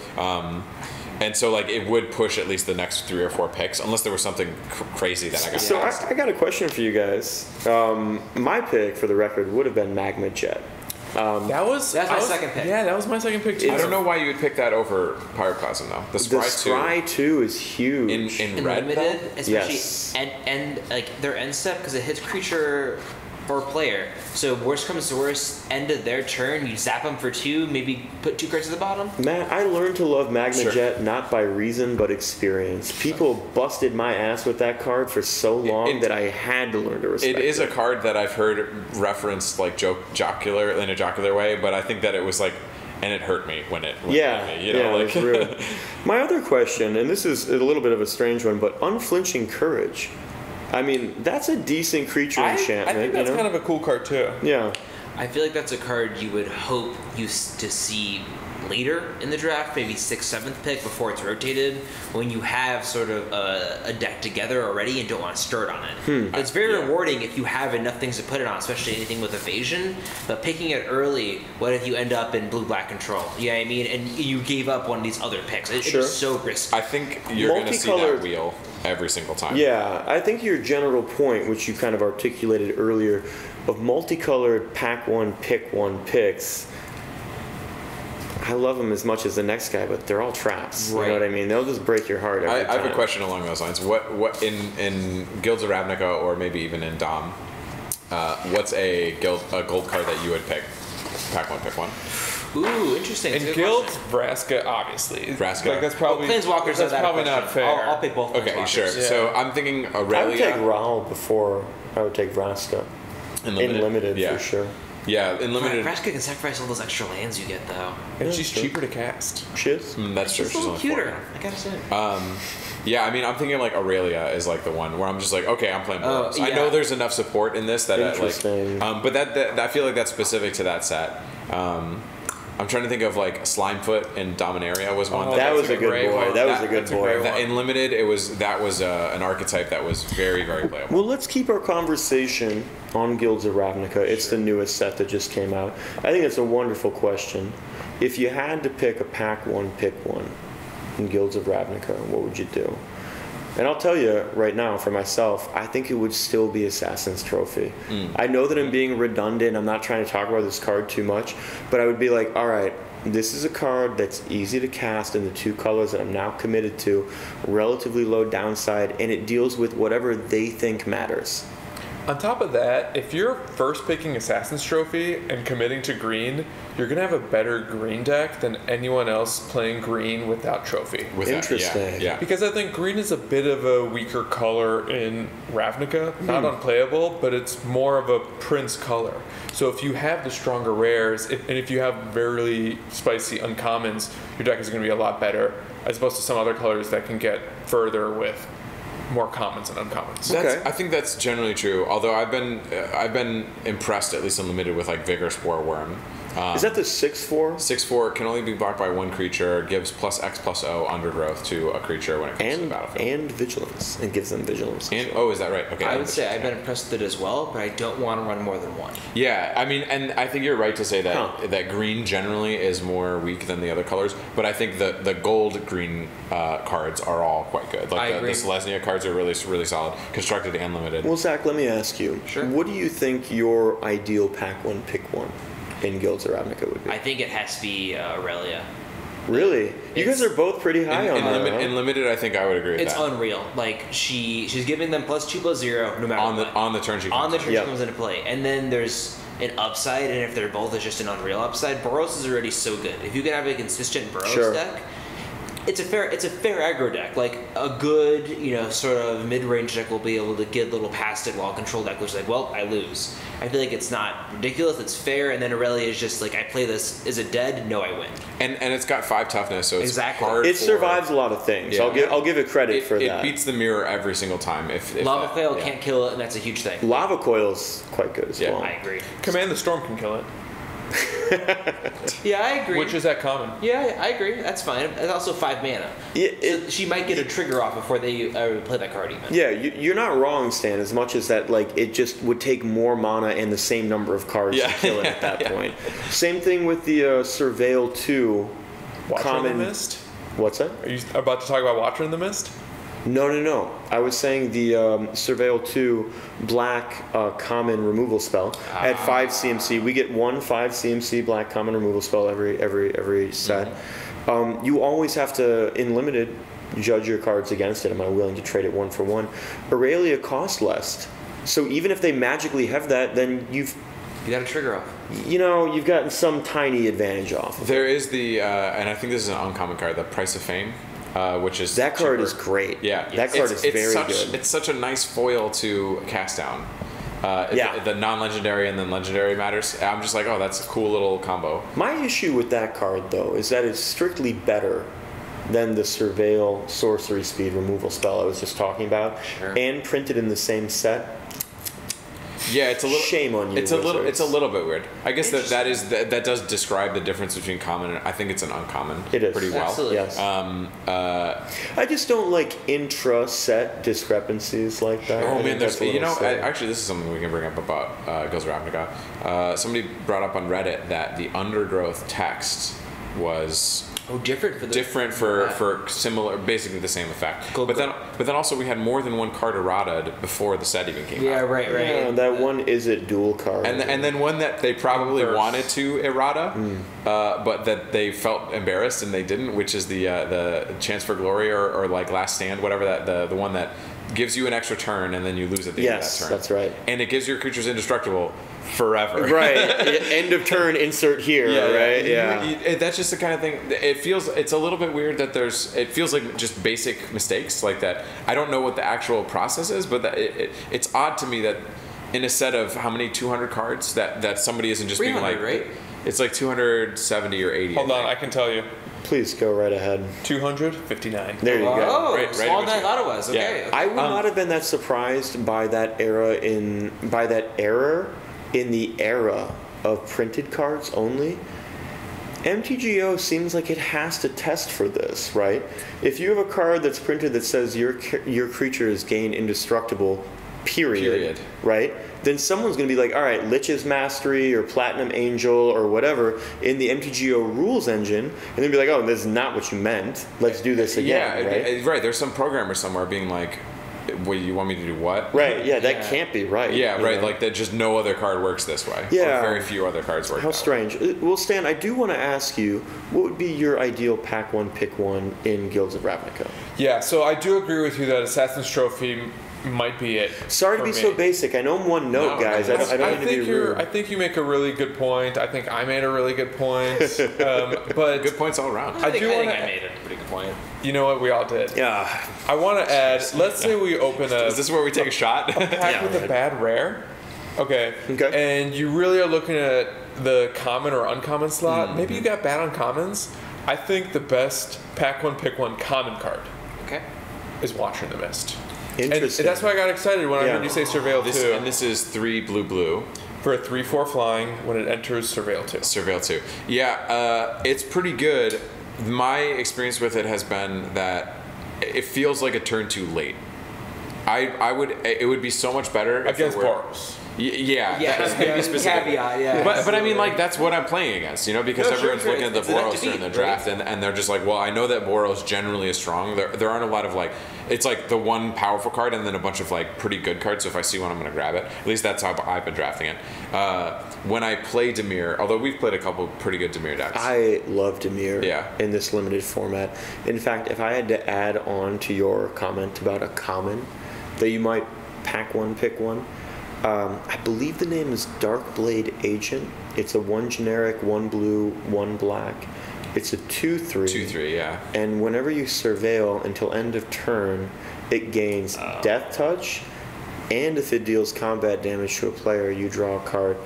Speaker 2: And so like it would push at least the next 3 or 4 picks, unless there was something crazy that I got.
Speaker 1: So I got a question for you guys. My pick, for the record, would have been Magma Jet.
Speaker 3: That's
Speaker 4: That's my second pick.
Speaker 3: Yeah, that was my second pick too.
Speaker 2: I don't know why you would pick that over Pyroclasm though. The
Speaker 1: The
Speaker 2: Scry 2
Speaker 1: Scry 2 is huge.
Speaker 2: in
Speaker 4: In
Speaker 2: red.
Speaker 4: limited,
Speaker 2: though?
Speaker 4: especially
Speaker 1: Yes.
Speaker 4: and like their end step because it hits creature or player. So worst comes to worst, end of their turn, you zap them for 2, maybe put 2 cards at the bottom.
Speaker 1: Matt, I learned to love Magma
Speaker 2: Sure.
Speaker 1: Jet not by reason but experience. People busted my ass with that card for so long
Speaker 2: It-
Speaker 1: that I had to learn to respect
Speaker 2: It is a card that I've heard referenced like jocular in a jocular way, but I think that it was like, and it hurt me when it
Speaker 1: Yeah,
Speaker 2: hit me, you know,
Speaker 1: yeah,
Speaker 2: like
Speaker 1: it's real. My other question, and this is a little bit of a strange one, but Unflinching Courage. I mean, that's a decent creature
Speaker 3: I
Speaker 1: enchantment.
Speaker 3: think that's kind of a cool card too.
Speaker 1: Yeah.
Speaker 4: I feel like that's a card you would hope to see later in the draft, maybe 6th, 7th pick before it's rotated, when you have sort of a deck together already and don't want to stir it on it. It's very rewarding if you have enough things to put it on, especially anything with evasion, but picking it early, what if you end up in blue-black control? You know what I mean? And you gave up one of these other picks.
Speaker 1: Sure.
Speaker 4: It's so risky.
Speaker 2: I think you're going to see
Speaker 1: Multicolored-
Speaker 2: that wheel every single time.
Speaker 1: Yeah, I think your general point, which you kind of articulated earlier, of multicolored pack one, pick one picks, I love them as much as the next guy, but they're all traps.
Speaker 4: Right.
Speaker 1: You know what I mean? They'll just break your heart every
Speaker 2: I
Speaker 1: time.
Speaker 2: have a question along those lines. What in Guilds of Ravnica or maybe even in Dom, what's a gold card that you would pick? Pack one, pick one.
Speaker 4: Ooh, interesting.
Speaker 3: In
Speaker 4: Good
Speaker 3: Guilds,
Speaker 4: question.
Speaker 3: Vraska, obviously.
Speaker 2: Vraska.
Speaker 3: Like, that's probably
Speaker 4: Planeswalkers
Speaker 3: that's
Speaker 4: are that
Speaker 3: probably
Speaker 4: question.
Speaker 3: not fair.
Speaker 4: I'll pick both.
Speaker 2: Okay,
Speaker 4: Planeswalkers.
Speaker 2: sure.
Speaker 3: Yeah.
Speaker 2: So I'm thinking
Speaker 1: I would take
Speaker 2: Aurelia
Speaker 1: Raul before I would take Vraska. In limited,
Speaker 2: yeah.
Speaker 1: for sure.
Speaker 2: Yeah, in limited.
Speaker 4: Vraska can sacrifice all those extra lands you get, though.
Speaker 3: And
Speaker 1: Yeah,
Speaker 3: she's
Speaker 1: sure.
Speaker 3: cheaper to cast.
Speaker 1: Shiz?
Speaker 2: That's true.
Speaker 4: She's
Speaker 2: She's
Speaker 4: a little
Speaker 2: only
Speaker 4: cuter,
Speaker 2: 4.
Speaker 4: I gotta say.
Speaker 2: Yeah, I mean, I'm thinking like Aurelia is like the one where I'm just like, okay, I'm playing
Speaker 4: Oh,
Speaker 2: Boros. I
Speaker 4: yeah.
Speaker 2: know there's enough support in this that
Speaker 1: Interesting.
Speaker 2: but that I feel like that's specific to that set. I'm trying to think of like Slimefoot and Dominaria was one.
Speaker 3: Oh,
Speaker 1: That
Speaker 3: that's
Speaker 1: was a good
Speaker 3: great
Speaker 1: boy.
Speaker 3: one.
Speaker 1: That was a good
Speaker 3: That's a
Speaker 1: boy.
Speaker 3: great one.
Speaker 2: In limited, that was an archetype that was very very playable.
Speaker 1: Well, let's keep our conversation on Guilds of Ravnica. It's the newest set that just came out. I think it's a wonderful question. If you had to pick a pack one, pick one in Guilds of Ravnica, what would you do? And I'll tell you right now, for myself, I think it would still be Assassin's Trophy. I know that I'm being redundant. I'm not trying to talk about this card too much, but I would be like, all right, this is a card that's easy to cast in the 2 colors that I'm now committed to, relatively low downside, and it deals with whatever they think matters.
Speaker 3: On top of that, if you're first picking Assassin's Trophy and committing to green, you're going to have a better green deck than anyone else playing green without Trophy.
Speaker 2: With that,
Speaker 1: Interesting.
Speaker 2: yeah.
Speaker 3: Because I think green is a bit of a weaker color in Ravnica. Not unplayable, but it's more of a Prince color. So if you have the stronger rares, and if you have very spicy uncommons, your deck is going to be a lot better, as opposed to some other colors that can get further with more commons and uncommons.
Speaker 1: Okay.
Speaker 2: I think that's generally true. Although I've been impressed, at least in limited, with like Vigor Spore Worm,
Speaker 1: Is that the 6/4?
Speaker 2: 6/4 can only be blocked by one creature. Gives +X+O undergrowth to a creature when it comes to the battlefield.
Speaker 1: And vigilance. It gives them vigilance.
Speaker 2: And oh, is that right? Okay.
Speaker 4: I would say I've been impressed with it as well, but I don't want to run more than one.
Speaker 2: Yeah, I mean, and I think you're right to say that that green generally is more weak than the other colors, but I think the gold green cards are all quite good. Like the Selesnya cards are really solid, constructed and limited.
Speaker 1: Well, Zach, let me ask you.
Speaker 4: Sure.
Speaker 1: What do you think your ideal pack one pick one in Guilds of Ravnica would be?
Speaker 4: I think it has to be Aurelia.
Speaker 1: Really? You guys are both pretty high on her.
Speaker 2: In limited, I think I would agree with
Speaker 4: it's
Speaker 2: that.
Speaker 4: It's unreal. Like she's giving them +2/+0 no matter what.
Speaker 2: On the turn she comes
Speaker 4: on the turn she comes into play, and then there's an upside, and if they're both, it's just an unreal upside. Boros is already so good. If you can have a consistent Boros deck, it's a fair aggro deck. Like a good, sort of mid-range deck will be able to get a little past it, while a control deck was like, well, I lose. I feel like it's not ridiculous. It's fair, and then Aurelia is just like, I play this. Is it dead? No, I win.
Speaker 2: And it's got 5 toughness, so it's hard.
Speaker 1: It survives a lot of things. Yeah. I'll give it credit for that.
Speaker 2: It beats the mirror every single time. If
Speaker 4: Lava Coil can't kill it, and that's a huge thing.
Speaker 1: Lava Coil's quite good as well.
Speaker 4: I agree.
Speaker 3: Command the Storm can kill it.
Speaker 4: Yeah, I agree.
Speaker 3: Which is that common?
Speaker 4: Yeah, I agree. That's fine. It's also 5 mana. So she might get a trigger off before they play that card even.
Speaker 1: Yeah, you're not wrong, Stan, as much as that it just would take more mana and the same number of cards to kill it at that point. Same thing with the Surveil 2
Speaker 3: Watcher in the Mist?
Speaker 1: What's that?
Speaker 3: Are you about to talk about Watcher in the Mist?
Speaker 1: No. I was saying the Surveil 2 black common removal spell at 5 CMC. We get 1 5 CMC black common removal spell every set. Mm-hmm. You always have to, in limited, judge your cards against it. Am I willing to trade it 1 for 1? Aurelia costs less. So even if they magically have that, then you
Speaker 4: got a trigger off.
Speaker 1: You've gotten some tiny advantage off.
Speaker 2: There is the, and I think this is an uncommon card, the Price of Fame. Which is
Speaker 1: that card is great.
Speaker 2: Yeah,
Speaker 1: that card is very good.
Speaker 2: It's such a nice foil to cast down. The non-legendary and then legendary matters. I'm just like, oh, that's a cool little combo.
Speaker 1: My issue with that card, though, is that it's strictly better than the Surveil sorcery speed removal spell I was just talking about, and printed in the same set.
Speaker 2: Yeah, it's a little
Speaker 1: shame on you.
Speaker 2: It's a little bit weird. I guess that does describe the difference between common and I think it's an uncommon.
Speaker 1: It is
Speaker 2: pretty well.
Speaker 4: Absolutely.
Speaker 1: Yes. I just don't like intra-set discrepancies like that.
Speaker 2: Oh man, actually this is something we can bring up about Guilds of Ravnica. Somebody brought up on Reddit that the undergrowth text was different for similar, basically the same effect. But then also we had more than one card errata before the set even came out.
Speaker 4: Yeah, right.
Speaker 1: Yeah, that one is it dual card.
Speaker 2: And then one that they probably wanted to errata, but that they felt embarrassed and they didn't, which is the Chance for Glory or like Last Stand, whatever the one that gives you an extra turn and then you lose at the end of that turn.
Speaker 1: Yes, that's right.
Speaker 2: And it gives your creatures indestructible forever.
Speaker 1: Right. End of turn, insert here, right? Yeah.
Speaker 2: That's just the kind of thing. It's a little bit weird that it feels like just basic mistakes like that. I don't know what the actual process is, but it's odd to me that in a set of how many 200 cards that somebody isn't just being like,
Speaker 4: right?
Speaker 2: It's like 270 or 80.
Speaker 3: Hold on, I can tell you.
Speaker 1: Please go right ahead.
Speaker 3: 259.
Speaker 1: There you go.
Speaker 4: Oh, right smaller than I thought it was. Okay.
Speaker 1: Yeah. I would not have been that surprised by that error in the era of printed cards only. MTGO seems like it has to test for this, right? If you have a card that's printed that says your creature is gained indestructible, period, right? Then someone's going to be like, all right, Lich's Mastery or Platinum Angel or whatever in the MTGO rules engine, and then be like, oh, this is not what you meant. Let's do this again,
Speaker 2: right? There's some programmer somewhere being like, wait, you want me to do what?
Speaker 1: Right, that can't be right.
Speaker 2: Yeah, right, like that just no other card works this way.
Speaker 1: Yeah.
Speaker 2: Or very few other cards work
Speaker 1: How strange. Well, Stan, I do want to ask you, what would be your ideal pack one, pick one in Guilds of Ravnica?
Speaker 3: Yeah, so I do agree with you that Assassin's Trophy might be it.
Speaker 1: Sorry to be so basic. I know I'm one note, guys. I don't mean to be rude.
Speaker 3: I think you make a really good point. I think I made a really good point. But
Speaker 2: good points all around.
Speaker 4: I think I made a pretty good point.
Speaker 3: You know what? We all did.
Speaker 1: Yeah.
Speaker 3: I want to add, let's say we open a...
Speaker 2: Is this where we take a shot?
Speaker 3: A pack with a bad rare. Okay.
Speaker 1: Okay.
Speaker 3: And you really are looking at the common or uncommon slot. Maybe you got bad uncommons. I think the best pack one, pick one common card is Watcher in the Mist.
Speaker 1: Interesting.
Speaker 3: And that's why I got excited when I heard you say Surveil 2.
Speaker 2: And this is 3 blue.
Speaker 3: For a 3/4 flying when it enters Surveil 2.
Speaker 2: Surveil 2. Yeah, it's pretty good. My experience with it has been that it feels like a turn too late. It would be so much better
Speaker 3: Against Boros.
Speaker 2: Yeah,
Speaker 6: Yeah,
Speaker 2: that's maybe specific.
Speaker 6: caveat, yeah.
Speaker 2: But I mean, like, that's what I'm playing against, because
Speaker 6: No,
Speaker 2: everyone's
Speaker 6: sure.
Speaker 2: looking at the
Speaker 6: It's enough
Speaker 2: Boros
Speaker 6: to
Speaker 2: during the
Speaker 6: beat,
Speaker 2: draft,
Speaker 6: right?
Speaker 2: and they're just like, well, I know that Boros generally is strong. There aren't a lot of, like, it's like the one powerful card and then a bunch of, like, pretty good cards, so if I see one, I'm going to grab it. At least that's how I've been drafting it. When I play Dimir, although we've played a couple pretty good Dimir decks.
Speaker 1: I love Dimir
Speaker 2: Yeah.
Speaker 1: in this limited format. In fact, if I had to add on to your comment about a common, that you might pack one, pick one, I believe the name is Darkblade Agent. It's a 1 generic, 1 blue, 1 black. It's a 2/3.
Speaker 2: 2/3, yeah.
Speaker 1: And whenever you surveil until end of turn, it gains Death Touch, and if it deals combat damage to a player, you draw a card.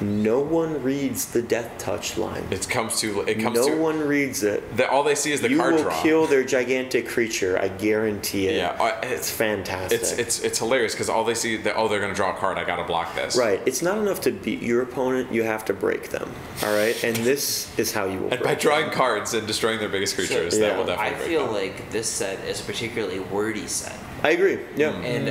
Speaker 1: No one reads the Death Touch line.
Speaker 2: It comes to.
Speaker 1: No one reads it.
Speaker 2: All they see is the
Speaker 1: You
Speaker 2: card
Speaker 1: will
Speaker 2: draw.
Speaker 1: kill their gigantic creature. I guarantee it.
Speaker 2: Yeah,
Speaker 1: it's fantastic.
Speaker 2: It's hilarious because all they see they're going to draw a card. I got to block this.
Speaker 1: Right. It's not enough to beat your opponent. You have to break them. All right. And this is how you will.
Speaker 2: And
Speaker 1: break
Speaker 2: by drawing
Speaker 1: them.
Speaker 2: cards and destroying their biggest creatures,
Speaker 1: yeah.
Speaker 2: that will definitely
Speaker 4: I
Speaker 2: break
Speaker 4: feel
Speaker 2: them.
Speaker 4: like this set is a particularly wordy set.
Speaker 1: I agree. Yeah.
Speaker 4: And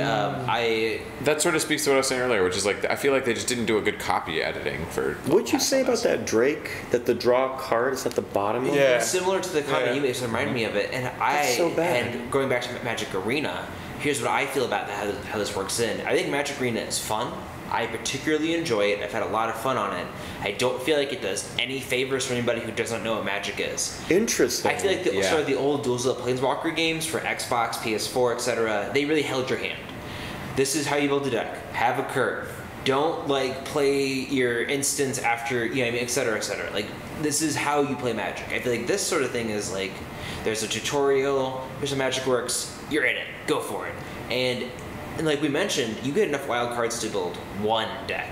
Speaker 2: That sort of speaks to what I was saying earlier, which is like I feel like they just didn't do a good copy editing for.
Speaker 1: What'd you say about that Drake? That the draw card is at the bottom of it?
Speaker 3: Yeah.
Speaker 4: similar to the comment you made, so it reminded me of it. And
Speaker 1: so bad.
Speaker 4: And going back to Magic Arena, here's what I feel about how this works in. I think Magic Arena is fun. I particularly enjoy it. I've had a lot of fun on it. I don't feel like it does any favors for anybody who doesn't know what Magic is.
Speaker 1: Interesting.
Speaker 4: I feel like sort of the old Duels of the Planeswalker games for Xbox, PS4, etc. They really held your hand. This is how you build a deck. Have a curve. Don't like play your instance after etc. etc. Like this is how you play Magic. I feel like this sort of thing is like there's a tutorial. Here's how Magic works. You're in it. Go for it. And like we mentioned, you get enough wild cards to build one deck.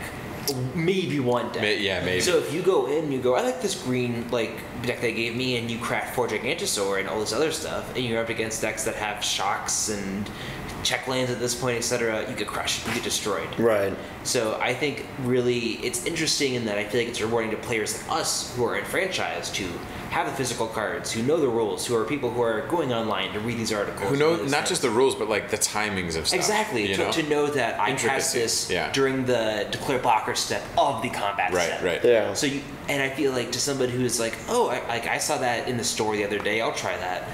Speaker 4: Maybe one deck.
Speaker 2: Yeah, maybe.
Speaker 4: So if you go in and you go, I like this green deck they gave me, and you craft 4 Gigantosaur and all this other stuff, and you're up against decks that have shocks and check lands at this point, etc., you get crushed, you get destroyed.
Speaker 1: Right.
Speaker 4: So I think really it's interesting in that I feel like it's rewarding to players like us who are enfranchised to have the physical cards, who know the rules, who are people who are going online to read these articles.
Speaker 2: Who know not just the rules, but like the timings of stuff.
Speaker 4: Exactly. To know that I cast this during the declare blocker step of the combat step.
Speaker 2: Right.
Speaker 1: Yeah.
Speaker 4: So and I feel like to somebody who's like, oh, I saw that in the store the other day, I'll try that,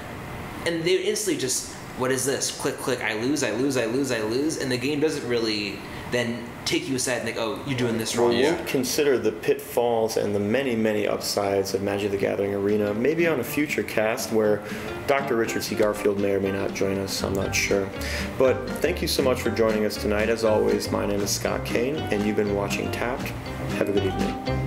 Speaker 4: and they instantly just, what is this? Click, click, I lose, and the game doesn't really then take you aside and think, oh, you're doing this wrong.
Speaker 1: We'll consider the pitfalls and the many, many upsides of Magic the Gathering Arena, maybe on a future cast where Dr. Richard C. Garfield may or may not join us, I'm not sure. But thank you so much for joining us tonight. As always, my name is Scott Kane, and you've been watching Tapped. Have a good evening.